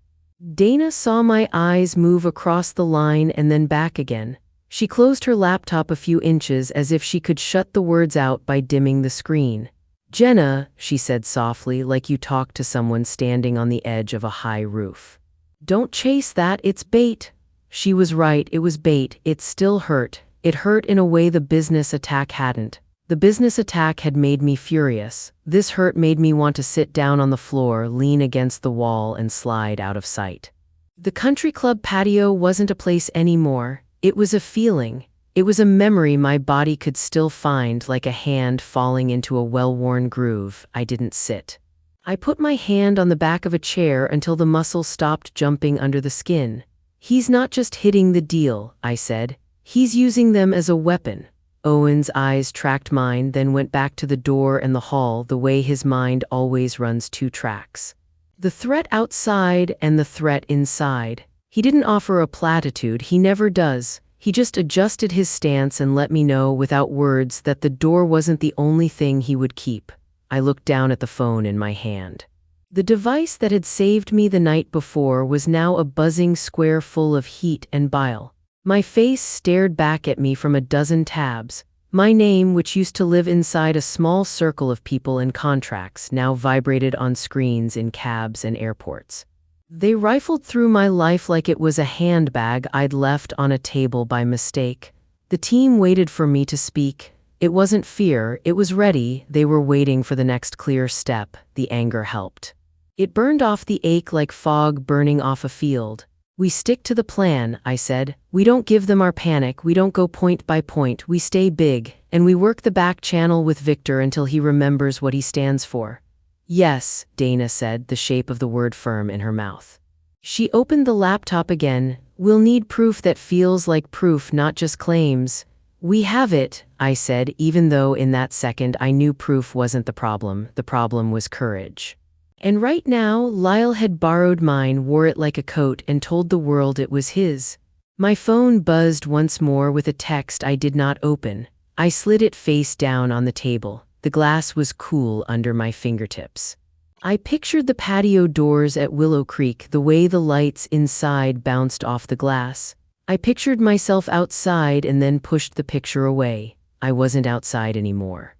Dana saw my eyes move across the line and then back again. She closed her laptop a few inches as if she could shut the words out by dimming the screen. "Jenna," she said softly, like you talk to someone standing on the edge of a high roof. "Don't chase that, it's bait." She was right, it was bait. It still hurt. It hurt in a way the business attack hadn't. The business attack had made me furious. This hurt made me want to sit down on the floor, lean against the wall, and slide out of sight. The country club patio wasn't a place anymore. It was a feeling. It was a memory my body could still find, like a hand falling into a well-worn groove. I didn't sit. I put my hand on the back of a chair until the muscles stopped jumping under the skin. "He's not just hitting the deal," I said. "He's using them as a weapon." Owen's eyes tracked mine, then went back to the door and the hall, the way his mind always runs two tracks. The threat outside and the threat inside. He didn't offer a platitude, he never does. He just adjusted his stance and let me know without words that the door wasn't the only thing he would keep. I looked down at the phone in my hand. The device that had saved me the night before was now a buzzing square full of heat and bile. My face stared back at me from a dozen tabs. My name, which used to live inside a small circle of people and contracts, now vibrated on screens in cabs and airports. They rifled through my life like it was a handbag I'd left on a table by mistake. The team waited for me to speak. It wasn't fear, it was ready. They were waiting for the next clear step. The anger helped. It burned off the ache like fog burning off a field. "We stick to the plan," I said. "We don't give them our panic, we don't go point by point, we stay big, and we work the back channel with Victor until he remembers what he stands for." "Yes," Dana said, the shape of the word firm in her mouth. She opened the laptop again. "We'll need proof that feels like proof, not just claims." "We have it," I said, even though in that second I knew proof wasn't the problem was courage. And right now, Lyle had borrowed mine, wore it like a coat, and told the world it was his. My phone buzzed once more with a text I did not open. I slid it face down on the table. The glass was cool under my fingertips. I pictured the patio doors at Willow Creek, the way the lights inside bounced off the glass. I pictured myself outside and then pushed the picture away. I wasn't outside anymore.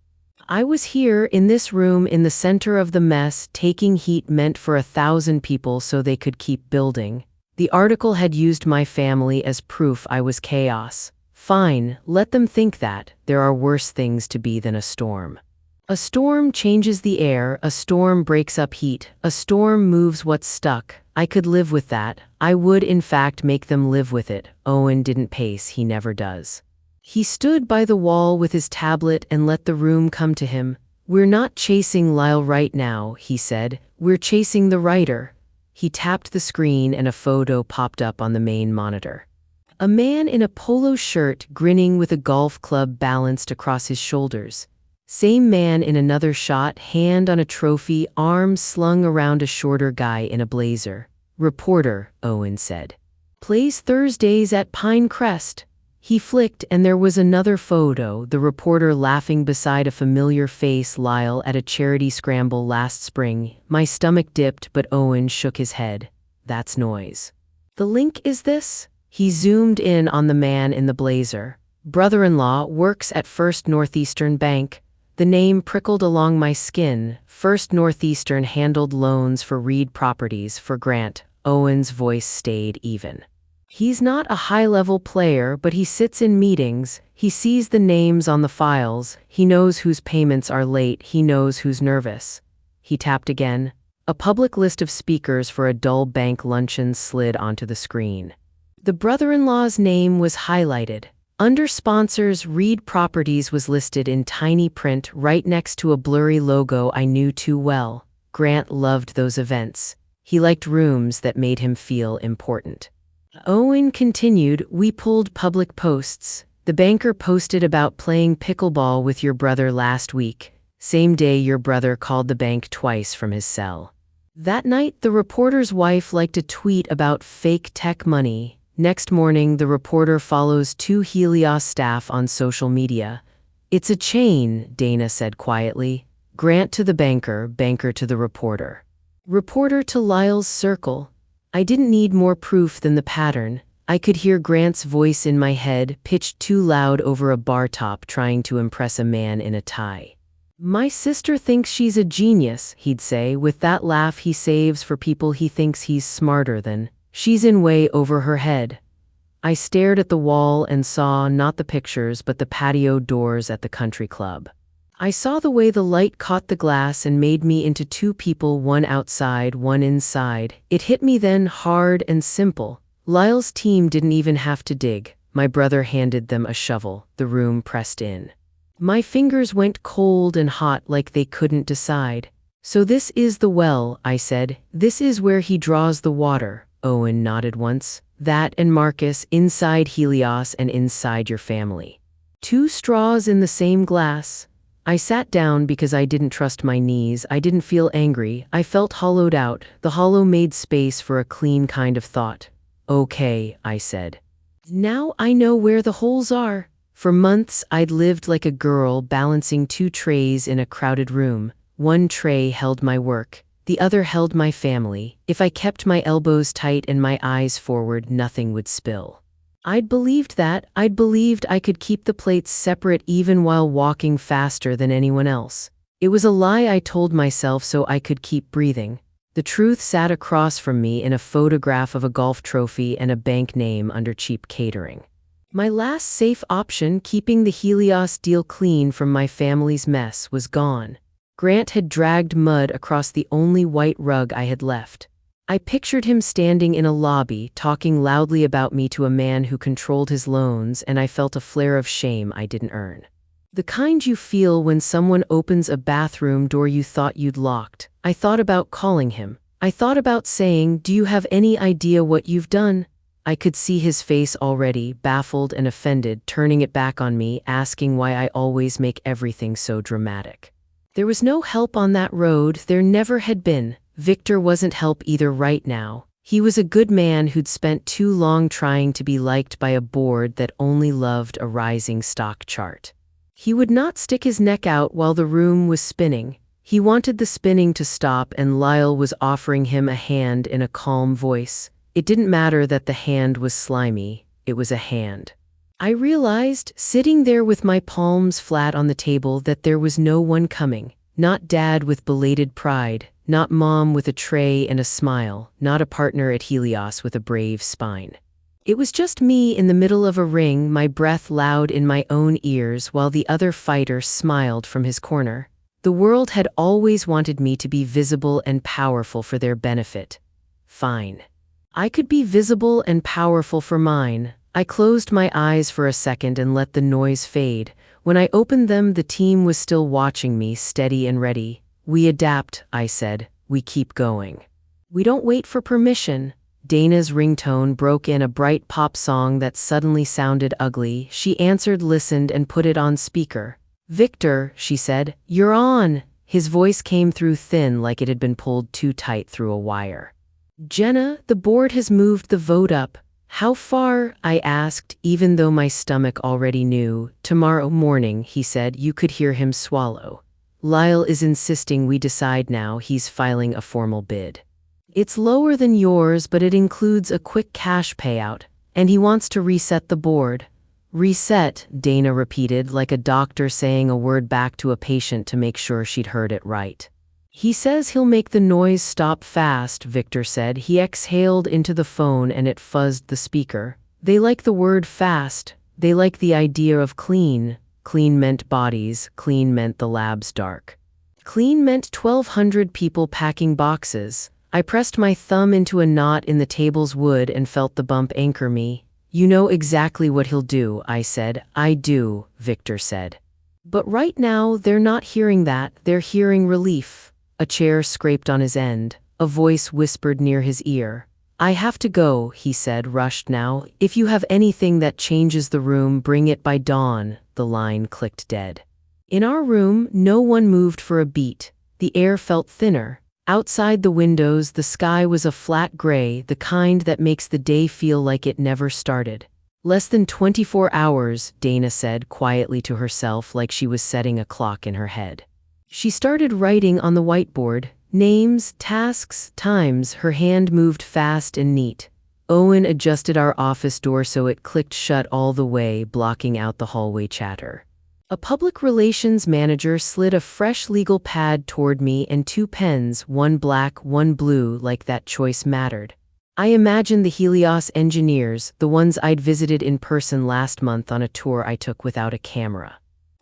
I was here, in this room, in the center of the mess, taking heat meant for 1,000 people so they could keep building. The article had used my family as proof I was chaos. Fine, let them think that. There are worse things to be than a storm. A storm changes the air, a storm breaks up heat, a storm moves what's stuck. I could live with that. I would, in fact, make them live with it. Owen didn't pace, he never does. He stood by the wall with his tablet and let the room come to him. "We're not chasing Lyle right now," he said. "We're chasing the writer." He tapped the screen and a photo popped up on the main monitor. A man in a polo shirt, grinning with a golf club balanced across his shoulders. Same man in another shot, hand on a trophy, arms slung around a shorter guy in a blazer. "Reporter," Owen said. "Plays Thursdays at Pinecrest." He flicked and there was another photo, the reporter laughing beside a familiar face, Lyle at a charity scramble last spring. My stomach dipped, but Owen shook his head. "That's noise." "The link is this?" He zoomed in on the man in the blazer. "Brother-in-law works at First Northeastern Bank." The name prickled along my skin. First Northeastern handled loans for Reed Properties for Grant. Owen's voice stayed even. "He's not a high-level player, but he sits in meetings. He sees the names on the files. He knows whose payments are late. He knows who's nervous." He tapped again. A public list of speakers for a dull bank luncheon slid onto the screen. The brother-in-law's name was highlighted. Under sponsors, Reed Properties was listed in tiny print right next to a blurry logo I knew too well. Grant loved those events. He liked rooms that made him feel important. Owen continued, "We pulled public posts. The banker posted about playing pickleball with your brother last week. Same day your brother called the bank twice from his cell. That night, the reporter's wife liked a tweet about fake tech money. Next morning, the reporter follows 2 Helios staff on social media. It's a chain," Dana said quietly. Grant to the banker, banker to the reporter. Reporter to Lyle's circle. I didn't need more proof than the pattern. I could hear Grant's voice in my head, pitched too loud over a bar top trying to impress a man in a tie. My sister thinks she's a genius, he'd say, with that laugh he saves for people he thinks he's smarter than. She's in way over her head. I stared at the wall and saw not the pictures but the patio doors at the country club. I saw the way the light caught the glass and made me into two people, one outside, one inside. It hit me then, hard and simple. Lyle's team didn't even have to dig. My brother handed them a shovel. The room pressed in. My fingers went cold and hot like they couldn't decide. So this is the well, I said. This is where he draws the water. Owen nodded once. That and Marcus, inside Helios and inside your family. Two straws in the same glass. I sat down because I didn't trust my knees. I didn't feel angry. I felt hollowed out. The hollow made space for a clean kind of thought. Okay, I said. Now I know where the holes are. For months I'd lived like a girl balancing two trays in a crowded room. One tray held my work. The other held my family. If I kept my elbows tight and my eyes forward, nothing would spill. I'd believed that. I'd believed I could keep the plates separate even while walking faster than anyone else. It was a lie I told myself so I could keep breathing. The truth sat across from me in a photograph of a golf trophy and a bank name under cheap catering. My last safe option, keeping the Helios deal clean from my family's mess, was gone. Grant had dragged mud across the only white rug I had left. I pictured him standing in a lobby, talking loudly about me to a man who controlled his loans, and I felt a flare of shame I didn't earn. The kind you feel when someone opens a bathroom door you thought you'd locked. I thought about calling him. I thought about saying, "Do you have any idea what you've done?" I could see his face already, baffled and offended, turning it back on me, asking why I always make everything so dramatic. There was no help on that road, there never had been. Victor wasn't help either right now. He was a good man who'd spent too long trying to be liked by a board that only loved a rising stock chart. He would not stick his neck out while the room was spinning. He wanted the spinning to stop, and Lyle was offering him a hand in a calm voice. It didn't matter that the hand was slimy, it was a hand. I realized, sitting there with my palms flat on the table, that there was no one coming. Not Dad with belated pride, not Mom with a tray and a smile, not a partner at Helios with a brave spine. It was just me in the middle of a ring, my breath loud in my own ears while the other fighter smiled from his corner. The world had always wanted me to be visible and powerful for their benefit. Fine. I could be visible and powerful for mine. I closed my eyes for a second and let the noise fade. When I opened them, the team was still watching me, steady and ready. We adapt, I said. We keep going. We don't wait for permission. Dana's ringtone broke in, a bright pop song that suddenly sounded ugly. She answered, listened, and put it on speaker. "Victor," she said, "you're on." His voice came through thin, like it had been pulled too tight through a wire. "Jenna, the board has moved the vote up." "How far?" I asked, even though my stomach already knew. "Tomorrow morning," he said. You could hear him swallow. "Lyle is insisting we decide now. He's filing a formal bid. It's lower than yours, but it includes a quick cash payout, and he wants to reset the board." "Reset," Dana repeated, like a doctor saying a word back to a patient to make sure she'd heard it right. "He says he'll make the noise stop fast," Victor said. He exhaled into the phone and it fuzzed the speaker. "They like the word fast. They like the idea of clean. Clean meant bodies. Clean meant the lab's dark. Clean meant 1,200 people packing boxes." I pressed my thumb into a knot in the table's wood and felt the bump anchor me. "You know exactly what he'll do," I said. "I do," Victor said. "But right now, they're not hearing that. They're hearing relief." A chair scraped on his end. A voice whispered near his ear. "I have to go," he said, rushed now. "If you have anything that changes the room, bring it by dawn." The line clicked dead. In our room, no one moved for a beat. The air felt thinner. Outside the windows, the sky was a flat gray, the kind that makes the day feel like it never started. "Less than 24 hours, Dana said quietly to herself, like she was setting a clock in her head. She started writing on the whiteboard. Names, tasks, times. Her hand moved fast and neat. Owen adjusted our office door so it clicked shut all the way, blocking out the hallway chatter. A public relations manager slid a fresh legal pad toward me and 2 pens, one black, one blue, like that choice mattered. I imagined the Helios engineers, the ones I'd visited in person last month on a tour I took without a camera.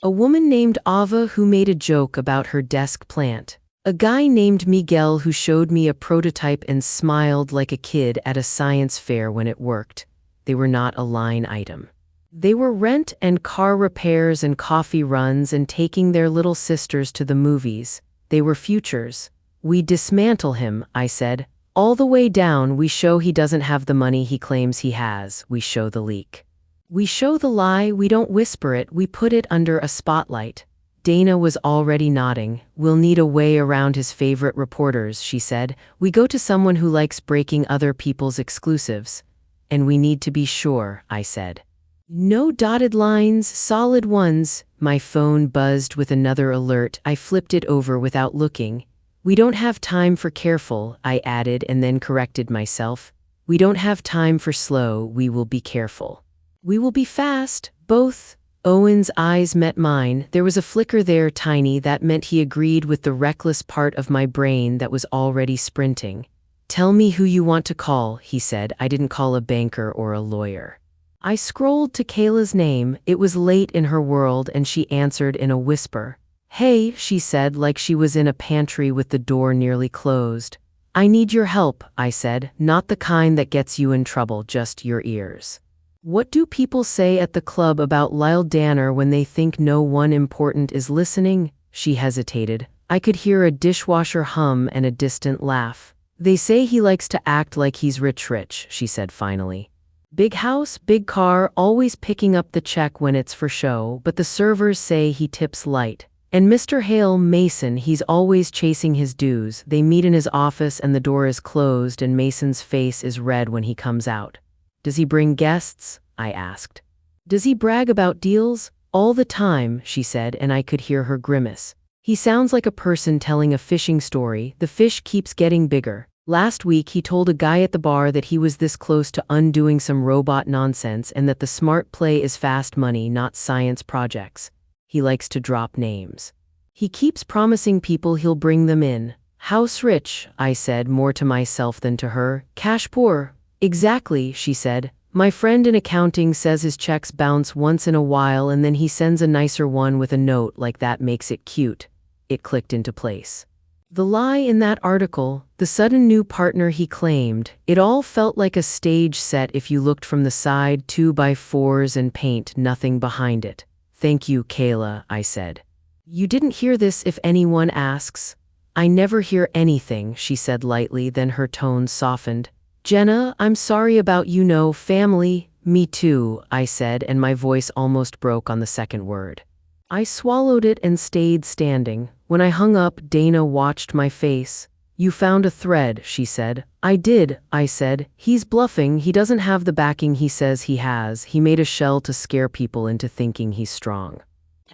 A woman named Ava who made a joke about her desk plant. A guy named Miguel who showed me a prototype and smiled like a kid at a science fair when it worked. They were not a line item. They were rent and car repairs and coffee runs and taking their little sisters to the movies. They were futures. We dismantle him, I said. All the way down, we show he doesn't have the money he claims he has. We show the leak. We show the lie, we don't whisper it, we put it under a spotlight. Dana was already nodding. We'll need a way around his favorite reporters, she said. We go to someone who likes breaking other people's exclusives. And we need to be sure, I said. No dotted lines, solid ones. My phone buzzed with another alert. I flipped it over without looking. We don't have time for careful, I added and then corrected myself. We don't have time for slow, we will be careful. We will be fast, both. Owen's eyes met mine. There was a flicker there, tiny, that meant he agreed with the reckless part of my brain that was already sprinting. Tell me who you want to call, he said. I didn't call a banker or a lawyer. I scrolled to Kayla's name. It was late in her world and she answered in a whisper. Hey, she said like she was in a pantry with the door nearly closed. I need your help, I said, not the kind that gets you in trouble, just your ears. What do people say at the club about Lyle Danner when they think no one important is listening? She hesitated. I could hear a dishwasher hum and a distant laugh. They say he likes to act like he's rich, she said finally. Big house, big car, always picking up the check when it's for show, but the servers say he tips light. And Mr. Hale Mason, he's always chasing his dues. They meet in his office and the door is closed and Mason's face is red when he comes out. Does he bring guests? I asked. Does he brag about deals? All the time, she said, and I could hear her grimace. He sounds like a person telling a fishing story. The fish keeps getting bigger. Last week he told a guy at the bar that he was this close to undoing some robot nonsense and that the smart play is fast money, not science projects. He likes to drop names. He keeps promising people he'll bring them in. House rich, I said, more to myself than to her. Cash poor. Exactly, she said. My friend in accounting says his checks bounce once in a while and then he sends a nicer one with a note like that makes it cute. It clicked into place. The lie in that article, the sudden new partner he claimed, it all felt like a stage set if you looked from the side, 2x4s and paint, nothing behind it. Thank you, Kayla, I said. You didn't hear this if anyone asks. I never hear anything, she said lightly, then her tone softened. Jenna, I'm sorry about family. Me too, I said, and my voice almost broke on the second word. I swallowed it and stayed standing. When I hung up, Dana watched my face. You found a thread, she said. I did, I said. He's bluffing, he doesn't have the backing he says he has. He made a shell to scare people into thinking he's strong.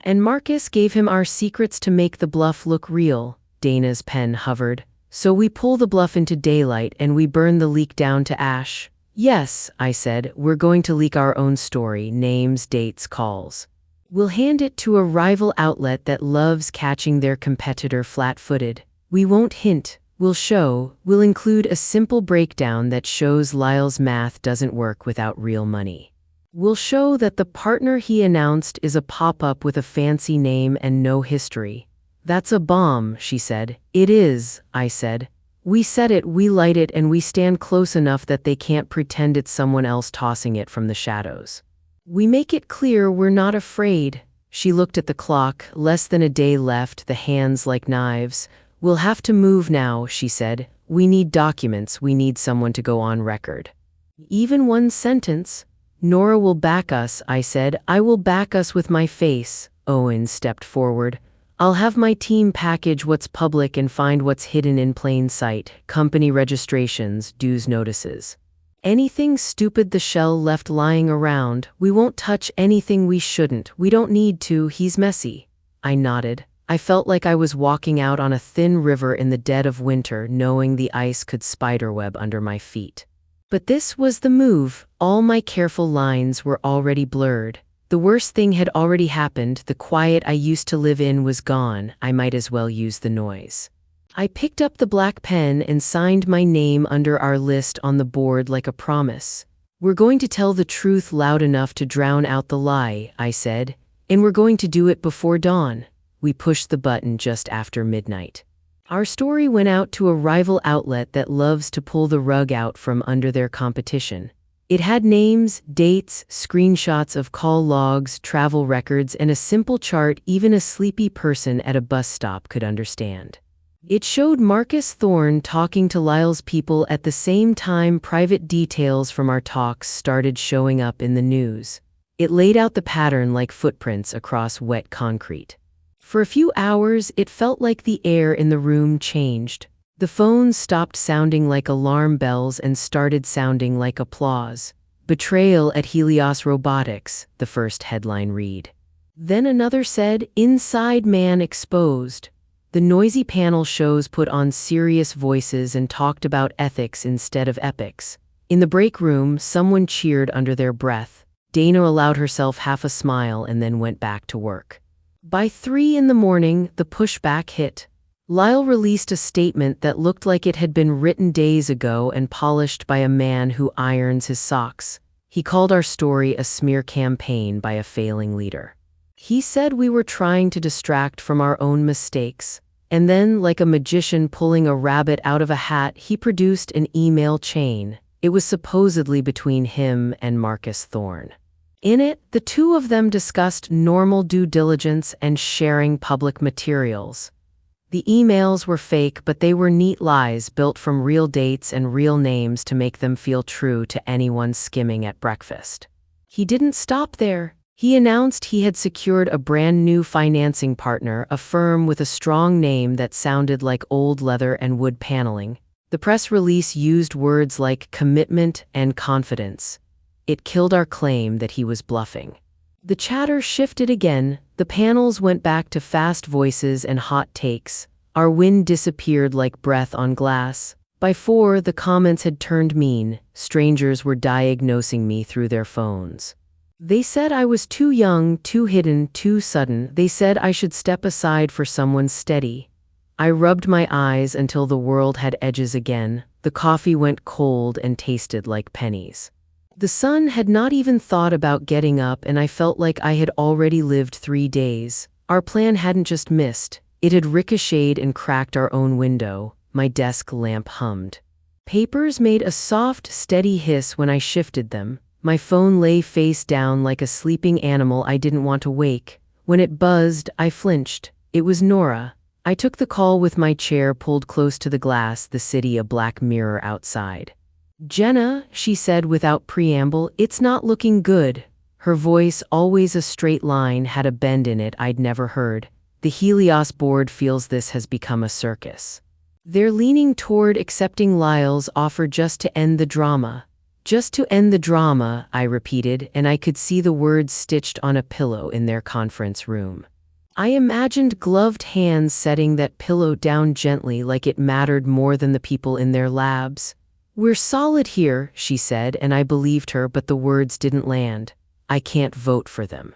And Marcus gave him our secrets to make the bluff look real. Dana's pen hovered. So we pull the bluff into daylight and we burn the leak down to ash. Yes, I said, we're going to leak our own story, names, dates, calls. We'll hand it to a rival outlet that loves catching their competitor flat-footed. We won't hint. We'll show. We'll include a simple breakdown that shows Lyle's math doesn't work without real money. We'll show that the partner he announced is a pop-up with a fancy name and no history. That's a bomb, she said. It is, I said. We set it, we light it, and we stand close enough that they can't pretend it's someone else tossing it from the shadows. We make it clear we're not afraid. She looked at the clock, less than a day left, the hands like knives. We'll have to move now, she said. We need documents, we need someone to go on record. Even one sentence. Nora will back us, I said. I will back us with my face. Owen stepped forward. I'll have my team package what's public and find what's hidden in plain sight. Company registrations, dues notices. Anything stupid the shell left lying around. We won't touch anything we shouldn't. We don't need to, he's messy. I nodded. I felt like I was walking out on a thin river in the dead of winter, knowing the ice could spiderweb under my feet. But this was the move. All my careful lines were already blurred. The worst thing had already happened. The quiet I used to live in was gone. I might as well use the noise. I picked up the black pen and signed my name under our list on the board like a promise. "We're going to tell the truth loud enough to drown out the lie," I said, "and we're going to do it before dawn." We pushed the button just after midnight. Our story went out to a rival outlet that loves to pull the rug out from under their competition. It had names, dates, screenshots of call logs, travel records, and a simple chart even a sleepy person at a bus stop could understand. It showed Marcus Thorne talking to Lyle's people at the same time private details from our talks started showing up in the news. It laid out the pattern like footprints across wet concrete. For a few hours, it felt like the air in the room changed. The phones stopped sounding like alarm bells and started sounding like applause. "Betrayal at Helios Robotics," the first headline read. Then another said, "Inside Man Exposed." The noisy panel shows put on serious voices and talked about ethics instead of epics. In the break room, someone cheered under their breath. Dana allowed herself half a smile and then went back to work. By 3 in the morning, the pushback hit. Lyle released a statement that looked like it had been written days ago and polished by a man who irons his socks. He called our story a smear campaign by a failing leader. He said we were trying to distract from our own mistakes. And then, like a magician pulling a rabbit out of a hat, he produced an email chain. It was supposedly between him and Marcus Thorne. In it, the two of them discussed normal due diligence and sharing public materials. The emails were fake, but they were neat lies built from real dates and real names to make them feel true to anyone skimming at breakfast. He didn't stop there. He announced he had secured a brand new financing partner, a firm with a strong name that sounded like old leather and wood paneling. The press release used words like commitment and confidence. It killed our claim that he was bluffing. The chatter shifted again. The panels went back to fast voices and hot takes. Our wind disappeared like breath on glass. By 4, the comments had turned mean. Strangers were diagnosing me through their phones. They said I was too young, too hidden, too sudden. They said I should step aside for someone steady. I rubbed my eyes until the world had edges again. The coffee went cold and tasted like pennies. The sun had not even thought about getting up, and I felt like I had already lived 3 days. Our plan hadn't just missed. It had ricocheted and cracked our own window. My desk lamp hummed. Papers made a soft, steady hiss when I shifted them. My phone lay face down like a sleeping animal I didn't want to wake. When it buzzed, I flinched. It was Nora. I took the call with my chair pulled close to the glass, the city a black mirror outside. "Jenna," she said without preamble, "it's not looking good." Her voice, always a straight line, had a bend in it I'd never heard. "The Helios board feels this has become a circus. They're leaning toward accepting Lyle's offer just to end the drama." "Just to end the drama," I repeated, and I could see the words stitched on a pillow in their conference room. I imagined gloved hands setting that pillow down gently like it mattered more than the people in their labs. "We're solid here," she said, and I believed her, but the words didn't land. "I can't vote for them.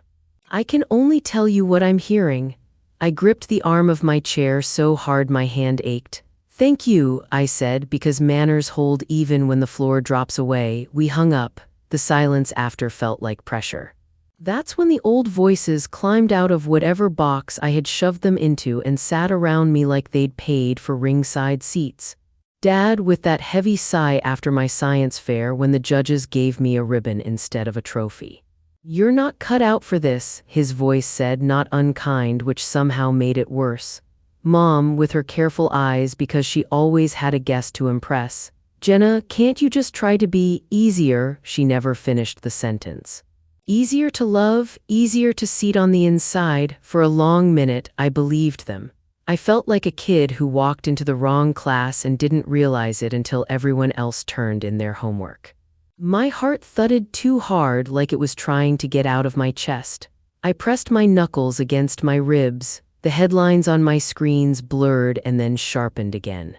I can only tell you what I'm hearing." I gripped the arm of my chair so hard my hand ached. "Thank you," I said, because manners hold even when the floor drops away. We hung up. The silence after felt like pressure. That's when the old voices climbed out of whatever box I had shoved them into and sat around me like they'd paid for ringside seats. Dad, with that heavy sigh after my science fair when the judges gave me a ribbon instead of a trophy. "You're not cut out for this," his voice said, not unkind, which somehow made it worse. Mom, with her careful eyes because she always had a guest to impress. "Jenna, can't you just try to be easier?" She never finished the sentence. Easier to love, easier to seat on the inside. For a long minute, I believed them. I felt like a kid who walked into the wrong class and didn't realize it until everyone else turned in their homework. My heart thudded too hard, like it was trying to get out of my chest. I pressed my knuckles against my ribs. The headlines on my screens blurred and then sharpened again.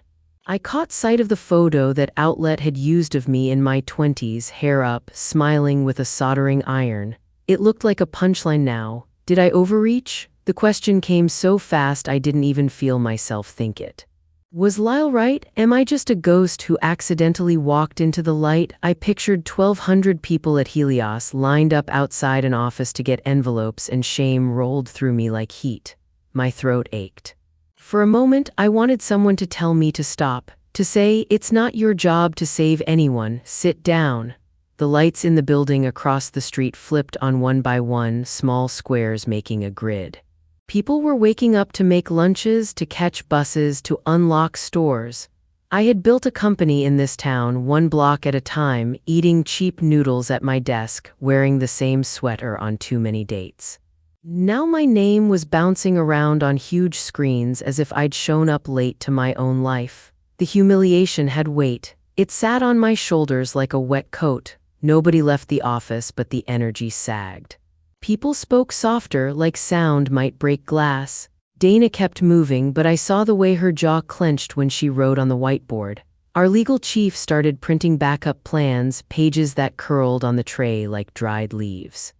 I caught sight of the photo that Outlet had used of me in my 20s, hair up, smiling with a soldering iron. It looked like a punchline now. Did I overreach? The question came so fast I didn't even feel myself think it. Was Lyle right? Am I just a ghost who accidentally walked into the light? I pictured 1,200 people at Helios lined up outside an office to get envelopes, and shame rolled through me like heat. My throat ached. For a moment, I wanted someone to tell me to stop, to say, "It's not your job to save anyone, sit down." The lights in the building across the street flipped on one by one, small squares making a grid. People were waking up to make lunches, to catch buses, to unlock stores. I had built a company in this town, one block at a time, eating cheap noodles at my desk, wearing the same sweater on too many dates. Now my name was bouncing around on huge screens as if I'd shown up late to my own life. The humiliation had weight. It sat on my shoulders like a wet coat. Nobody left the office, but the energy sagged. People spoke softer, like sound might break glass. Dana kept moving, but I saw the way her jaw clenched when she wrote on the whiteboard. Our legal chief started printing backup plans, pages that curled on the tray like dried leaves.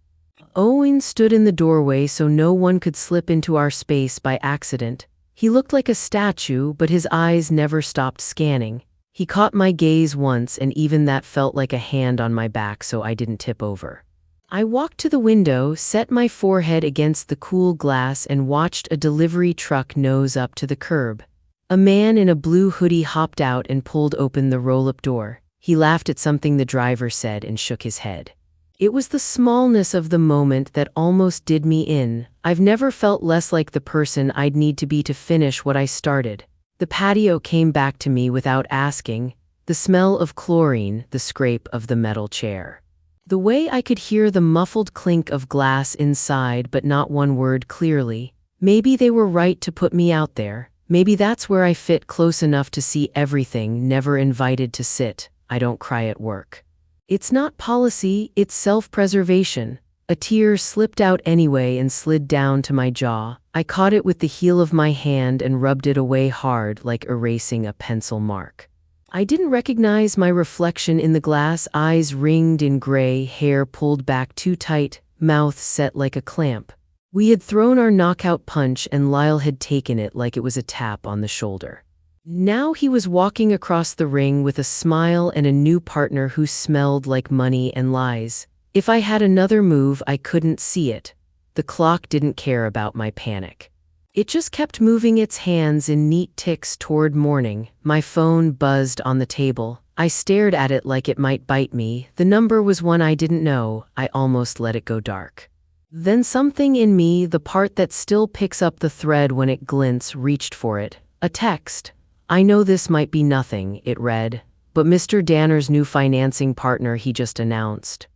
Owen stood in the doorway so no one could slip into our space by accident. He looked like a statue, but his eyes never stopped scanning. He caught my gaze once, and even that felt like a hand on my back so I didn't tip over. I walked to the window, set my forehead against the cool glass, and watched a delivery truck nose up to the curb. A man in a blue hoodie hopped out and pulled open the roll-up door. He laughed at something the driver said and shook his head. It was the smallness of the moment that almost did me in. I've never felt less like the person I'd need to be to finish what I started. The patio came back to me without asking. The smell of chlorine, the scrape of the metal chair. The way I could hear the muffled clink of glass inside, but not one word clearly. Maybe they were right to put me out there. Maybe that's where I fit close enough to see everything, never invited to sit. I don't cry at work. It's not policy, it's self-preservation. A tear slipped out anyway and slid down to my jaw. I caught it with the heel of my hand and rubbed it away hard, like erasing a pencil mark. I didn't recognize my reflection in the glass, eyes ringed in gray, hair pulled back too tight, mouth set like a clamp. We had thrown our knockout punch and Lyle had taken it like it was a tap on the shoulder. Now he was walking across the ring with a smile and a new partner who smelled like money and lies. If I had another move, I couldn't see it. The clock didn't care about my panic. It just kept moving its hands in neat ticks toward morning. My phone buzzed on the table. I stared at it like it might bite me. The number was one I didn't know. I almost let it go dark. Then something in me, the part that still picks up the thread when it glints, reached for it. A text. "I know this might be nothing," it read, "but Mr. Danner's new financing partner he just announced.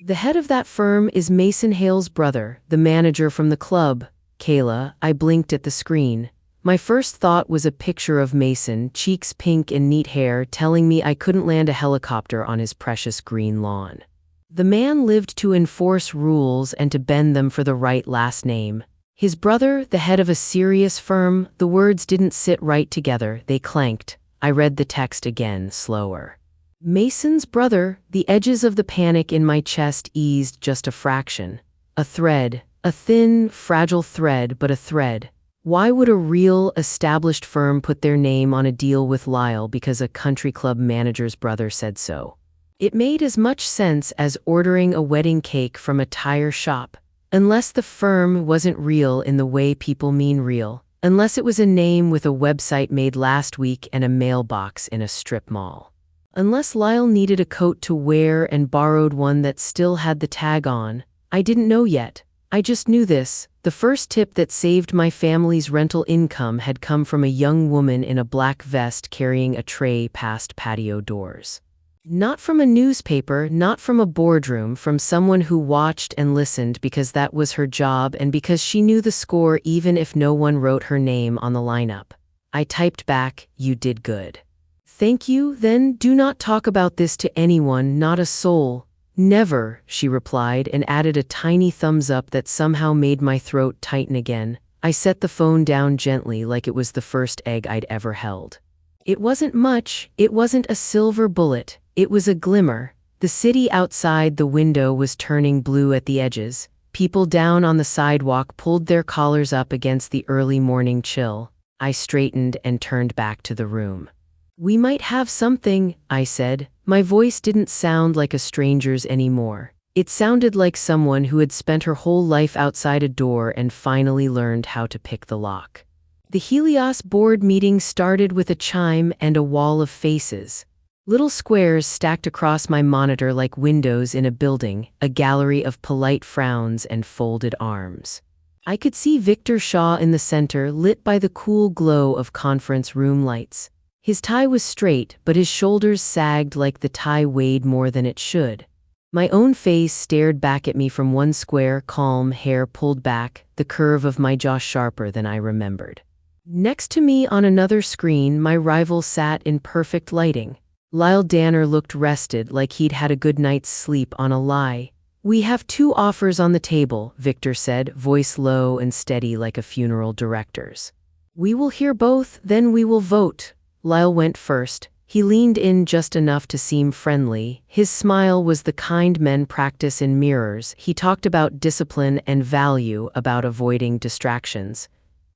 The head of that firm is Mason Hale's brother, the manager from the club." Kayla, I blinked at the screen. My first thought was a picture of Mason, cheeks pink and neat hair, telling me I couldn't land a helicopter on his precious green lawn. The man lived to enforce rules and to bend them for the right last name. His brother, the head of a serious firm, the words didn't sit right together, they clanked. I read the text again, slower. Mason's brother, the edges of the panic in my chest eased just a fraction. A thread. A thin, fragile thread, but a thread. Why would a real, established firm put their name on a deal with Lyle because a country club manager's brother said so? It made as much sense as ordering a wedding cake from a tire shop. Unless the firm wasn't real in the way people mean real. Unless it was a name with a website made last week and a mailbox in a strip mall. Unless Lyle needed a coat to wear and borrowed one that still had the tag on. I didn't know yet. I just knew this. The first tip that saved my family's rental income had come from a young woman in a black vest carrying a tray past patio doors. Not from a newspaper, not from a boardroom, from someone who watched and listened because that was her job and because she knew the score even if no one wrote her name on the lineup. I typed back, "You did good." "Thank you, then do not talk about this to anyone, not a soul." "Never," she replied and added a tiny thumbs up that somehow made my throat tighten again. I set the phone down gently like it was the first egg I'd ever held. It wasn't much, it wasn't a silver bullet, it was a glimmer. The city outside the window was turning blue at the edges. People down on the sidewalk pulled their collars up against the early morning chill. I straightened and turned back to the room. "We might have something," I said. My voice didn't sound like a stranger's anymore. It sounded like someone who had spent her whole life outside a door and finally learned how to pick the lock. The Helios board meeting started with a chime and a wall of faces. Little squares stacked across my monitor like windows in a building, a gallery of polite frowns and folded arms. I could see Victor Shaw in the center, lit by the cool glow of conference room lights. His tie was straight, but his shoulders sagged like the tie weighed more than it should. My own face stared back at me from one square, calm, hair pulled back, the curve of my jaw sharper than I remembered. Next to me on another screen, my rival sat in perfect lighting. Lyle Danner looked rested, like he'd had a good night's sleep on a lie. "We have 2 offers on the table," Victor said, voice low and steady like a funeral director's. "We will hear both, then we will vote." Lyle went first. He leaned in just enough to seem friendly. His smile was the kind men practice in mirrors. He talked about discipline and value, about avoiding distractions.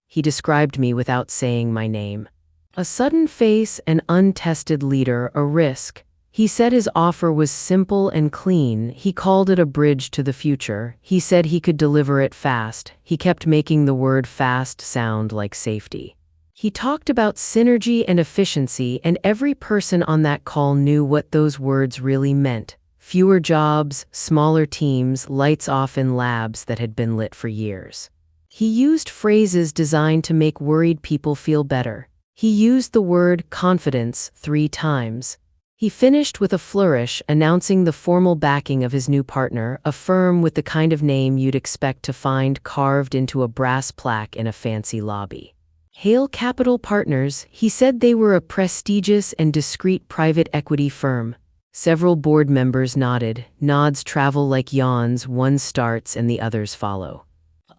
He described me without saying my name. A sudden face, an untested leader, a risk. He said his offer was simple and clean. He called it a bridge to the future. He said he could deliver it fast. He kept making the word fast sound like safety. He talked about synergy and efficiency, and every person on that call knew what those words really meant. Fewer jobs, smaller teams, lights off in labs that had been lit for years. He used phrases designed to make worried people feel better. He used the word confidence 3 times. He finished with a flourish, announcing the formal backing of his new partner, a firm with the kind of name you'd expect to find carved into a brass plaque in a fancy lobby. Hale Capital Partners. He said they were a prestigious and discreet private equity firm. Several board members nodded. Nods travel like yawns, one starts and the others follow.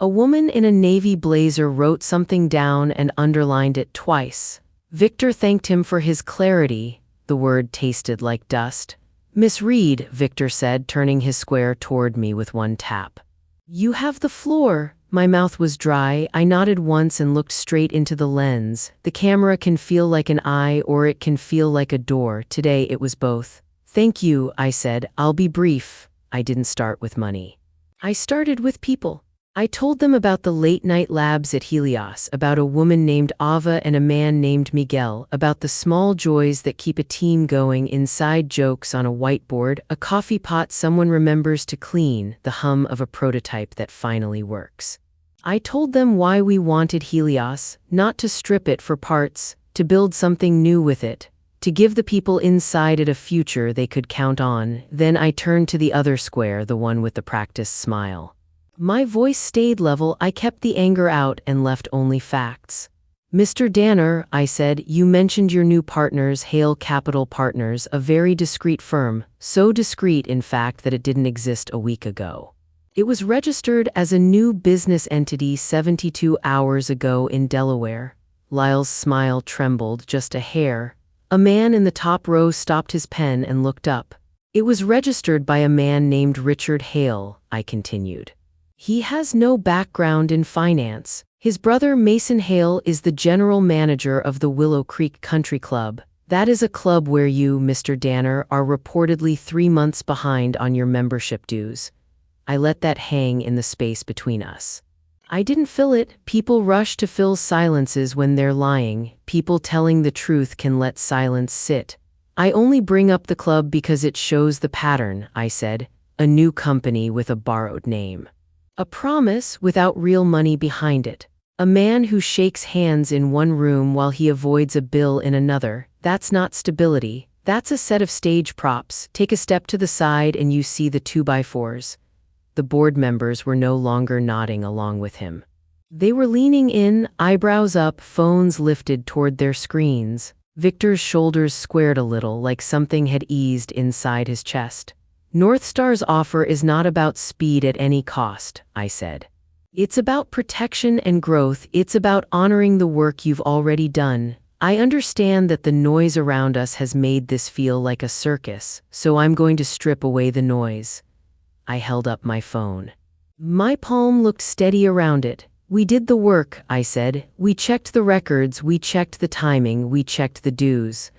A woman in a navy blazer wrote something down and underlined it twice. Victor thanked him for his clarity. The word tasted like dust. "Miss Reed," Victor said, turning his square toward me with one tap. "You have the floor." My mouth was dry. I nodded once and looked straight into the lens. The camera can feel like an eye or it can feel like a door. Today it was both. "Thank you," I said. "I'll be brief." I didn't start with money. I started with people. I told them about the late-night labs at Helios, about a woman named Ava and a man named Miguel, about the small joys that keep a team going, inside jokes on a whiteboard, a coffee pot someone remembers to clean, the hum of a prototype that finally works. I told them why we wanted Helios, not to strip it for parts, to build something new with it, to give the people inside it a future they could count on. Then I turned to the other square, the one with the practiced smile. My voice stayed level. I kept the anger out and left only facts. "Mr. Danner," I said, "you mentioned your new partners, Hale Capital Partners, a very discreet firm, so discreet in fact that it didn't exist a week ago. It was registered as a new business entity 72 hours ago in Delaware." Lyle's smile trembled just a hair. A man in the top row stopped his pen and looked up. "It was registered by a man named Richard Hale," I continued. "He has no background in finance. His brother Mason Hale is the general manager of the Willow Creek Country Club. That is a club where you, Mr. Danner, are reportedly 3 months behind on your membership dues." I let that hang in the space between us. I didn't fill it. People rush to fill silences when they're lying. People telling the truth can let silence sit. "I only bring up the club because it shows the pattern," I said. "A new company with a borrowed name. A promise without real money behind it. A man who shakes hands in one room while he avoids a bill in another. That's not stability. That's a set of stage props. Take a step to the side and you see the 2x4s. The board members were no longer nodding along with him. They were leaning in, eyebrows up, phones lifted toward their screens. Victor's shoulders squared a little, like something had eased inside his chest. "North Star's offer is not about speed at any cost," I said. It's about protection and growth. It's about honoring the work you've already done. I understand that the noise around us has made this feel like a circus, so I'm going to strip away the noise. I held up my phone. My palm looked steady around it. We did the work, I said. We checked the records, we checked the timing, we checked the dues.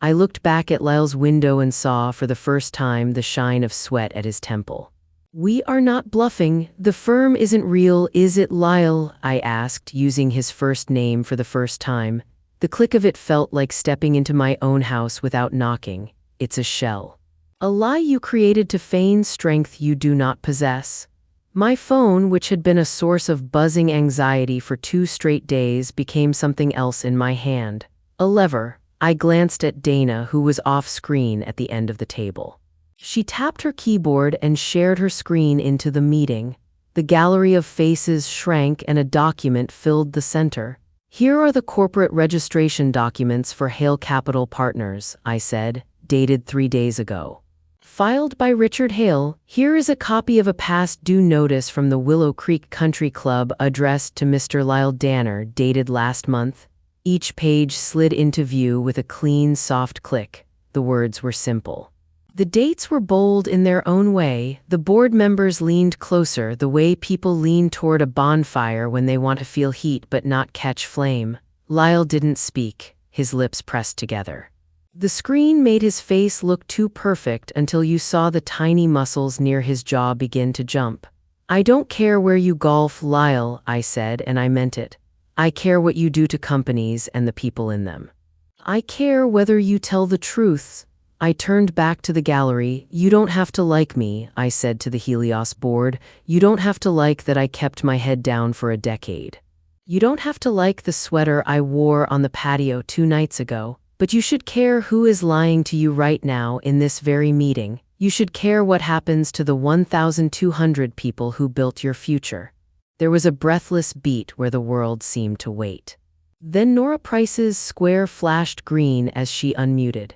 I looked back at Lyle's window and saw, for the first time, the shine of sweat at his temple. We are not bluffing. The firm isn't real, is it, Lyle? I asked, using his first name for the first time. The click of it felt like stepping into my own house without knocking. It's a shell. A lie you created to feign strength you do not possess. My phone, which had been a source of buzzing anxiety for 2 straight days, became something else in my hand. A lever. I glanced at Dana, who was off-screen at the end of the table. She tapped her keyboard and shared her screen into the meeting. The gallery of faces shrank and a document filled the center. Here are the corporate registration documents for Hale Capital Partners, I said, dated 3 days ago. Filed by Richard Hale, here is a copy of a past due notice from the Willow Creek Country Club addressed to Mr. Lyle Danner, dated last month. Each page slid into view with a clean, soft click. The words were simple. The dates were bold in their own way. The board members leaned closer, the way people lean toward a bonfire when they want to feel heat but not catch flame. Lyle didn't speak, his lips pressed together. The screen made his face look too perfect until you saw the tiny muscles near his jaw begin to jump. I don't care where you golf, Lyle, I said, and I meant it. I care what you do to companies and the people in them. I care whether you tell the truth. I turned back to the gallery. You don't have to like me, I said to the Helios board. You don't have to like that I kept my head down for a decade. You don't have to like the sweater I wore on the patio 2 nights ago. But you should care who is lying to you right now in this very meeting. You should care what happens to the 1,200 people who built your future. There was a breathless beat where the world seemed to wait. Then Nora Price's square flashed green as she unmuted.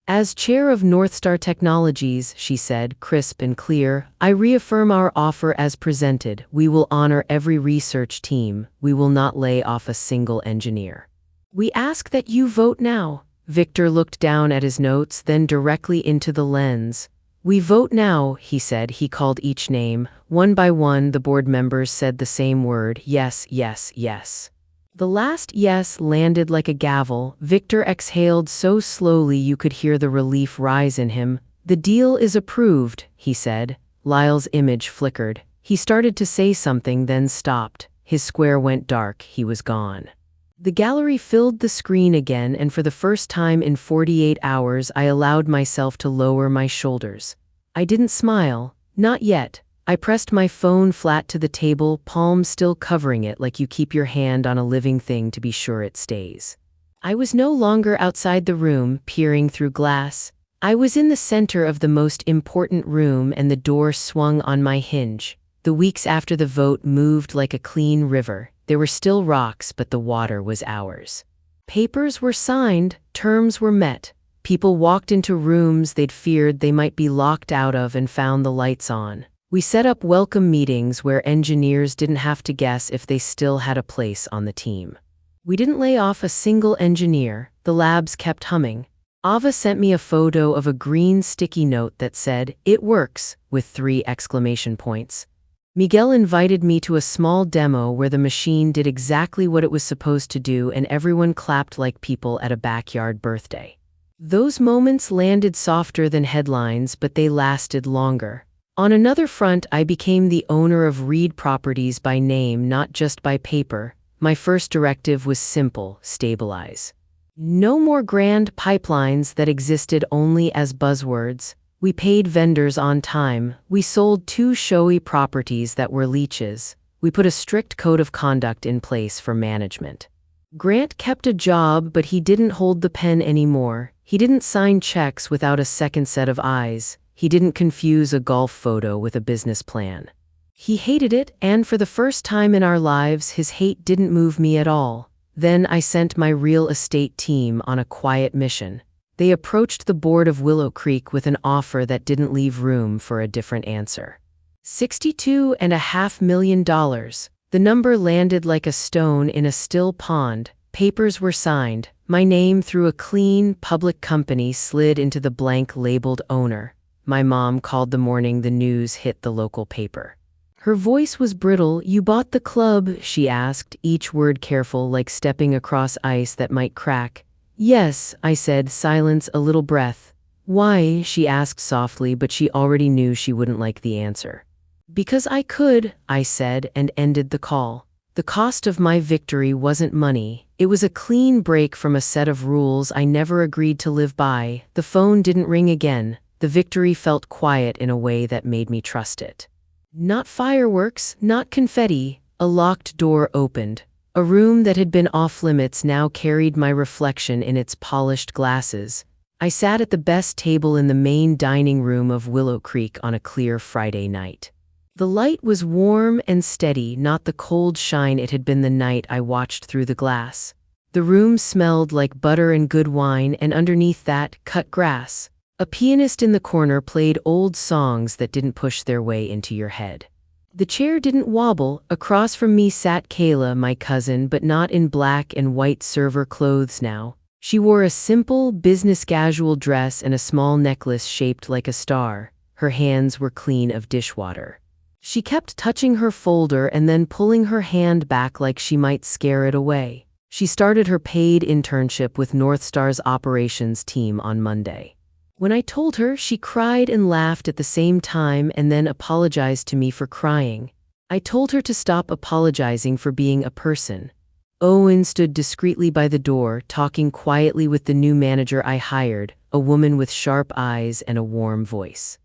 As chair of Northstar Technologies, she said, crisp and clear, I reaffirm our offer as presented. We will honor every research team. We will not lay off a single engineer. We ask that you vote now. Victor looked down at his notes, then directly into the lens. We vote now, he said. He called each name. One by one, the board members said the same word, yes, yes, yes. The last yes landed like a gavel. Victor exhaled so slowly you could hear the relief rise in him. The deal is approved, he said. Lyle's image flickered. He started to say something, then stopped. His square went dark. He was gone. The gallery filled the screen again, and for the first time in 48 hours, I allowed myself to lower my shoulders. I didn't smile. Not yet. I pressed my phone flat to the table, palm still covering it like you keep your hand on a living thing to be sure it stays. I was no longer outside the room, peering through glass. I was in the center of the most important room, and the door swung on my hinge. The weeks after the vote moved like a clean river. There were still rocks, but the water was ours. Papers were signed, terms were met. People walked into rooms they'd feared they might be locked out of and found the lights on. We set up welcome meetings where engineers didn't have to guess if they still had a place on the team. We didn't lay off a single engineer. The labs kept humming. Ava sent me a photo of a green sticky note that said, "It works," with 3 exclamation points. Miguel invited me to a small demo where the machine did exactly what it was supposed to do, and everyone clapped like people at a backyard birthday. Those moments landed softer than headlines, but they lasted longer. On another front, I became the owner of Reed Properties by name, not just by paper. My first directive was simple: stabilize. No more grand pipelines that existed only as buzzwords. We paid vendors on time. We sold 2 showy properties that were leeches. We put a strict code of conduct in place for management. Grant kept a job, but he didn't hold the pen anymore. He didn't sign checks without a second set of eyes. He didn't confuse a golf photo with a business plan. He hated it, and for the first time in our lives, his hate didn't move me at all. Then I sent my real estate team on a quiet mission. They approached the board of Willow Creek with an offer that didn't leave room for a different answer. $62.5 million. The number landed like a stone in a still pond. Papers were signed. My name through a clean, public company slid into the blank labeled owner. My mom called the morning the news hit the local paper. Her voice was brittle. "You bought the club?" she asked, each word careful, like stepping across ice that might crack. "Yes," I said, silence, a little breath. "Why?" she asked softly, but she already knew she wouldn't like the answer. "Because I could," I said, and ended the call. The cost of my victory wasn't money. It was a clean break from a set of rules I never agreed to live by. The phone didn't ring again. The victory felt quiet in a way that made me trust it. Not fireworks, not confetti. A locked door opened. A room that had been off-limits now carried my reflection in its polished glasses. I sat at the best table in the main dining room of Willow Creek on a clear Friday night. The light was warm and steady, not the cold shine it had been the night I watched through the glass. The room smelled like butter and good wine, and underneath that, cut grass. A pianist in the corner played old songs that didn't push their way into your head. The chair didn't wobble. Across from me sat Kayla, my cousin, but not in black and white server clothes now. She wore a simple, business-casual dress and a small necklace shaped like a star. Her hands were clean of dishwater. She kept touching her folder and then pulling her hand back like she might scare it away. She started her paid internship with North Star's operations team on Monday. When I told her, she cried and laughed at the same time and then apologized to me for crying. I told her to stop apologizing for being a person. Owen stood discreetly by the door, talking quietly with the new manager I hired, a woman with sharp eyes and a warm voice.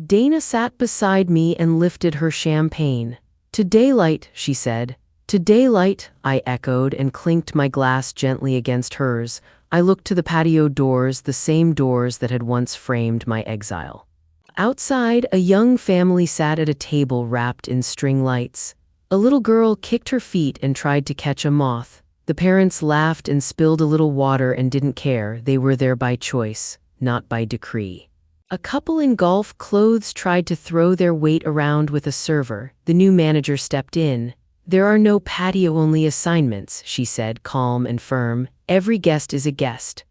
Dana sat beside me and lifted her champagne. "To daylight," she said. "To daylight," I echoed and clinked my glass gently against hers. I looked to the patio doors, the same doors that had once framed my exile. Outside, a young family sat at a table wrapped in string lights. A little girl kicked her feet and tried to catch a moth. The parents laughed and spilled a little water and didn't care. They were there by choice, not by decree. A couple in golf clothes tried to throw their weight around with a server. The new manager stepped in. "There are no patio-only assignments," she said, calm and firm. "Every guest is a guest."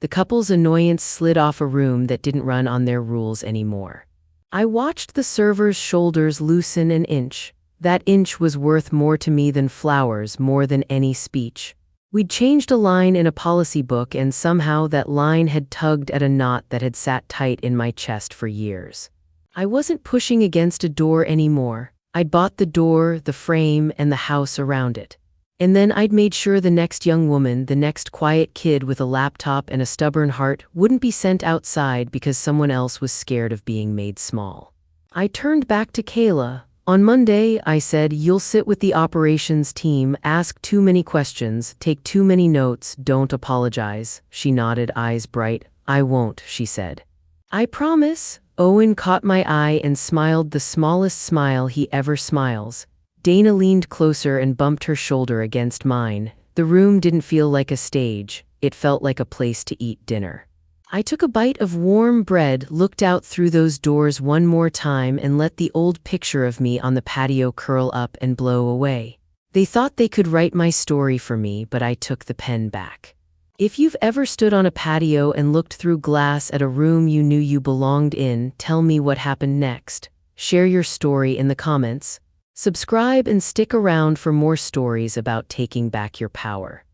The couple's annoyance slid off a room that didn't run on their rules anymore. I watched the server's shoulders loosen an inch. That inch was worth more to me than flowers, more than any speech. We'd changed a line in a policy book, and somehow that line had tugged at a knot that had sat tight in my chest for years. I wasn't pushing against a door anymore. I'd bought the door, the frame, and the house around it. And then I'd made sure the next young woman, the next quiet kid with a laptop and a stubborn heart, wouldn't be sent outside because someone else was scared of being made small. I turned back to Kayla. "On Monday," I said, "you'll sit with the operations team, ask too many questions, take too many notes, don't apologize." She nodded, eyes bright. "I won't," she said. "I promise." Owen caught my eye and smiled the smallest smile he ever smiles. Dana leaned closer and bumped her shoulder against mine. The room didn't feel like a stage. It felt like a place to eat dinner. I took a bite of warm bread, looked out through those doors one more time, and let the old picture of me on the patio curl up and blow away. They thought they could write my story for me, but I took the pen back. If you've ever stood on a patio and looked through glass at a room you knew you belonged in, tell me what happened next. Share your story in the comments. Subscribe and stick around for more stories about taking back your power.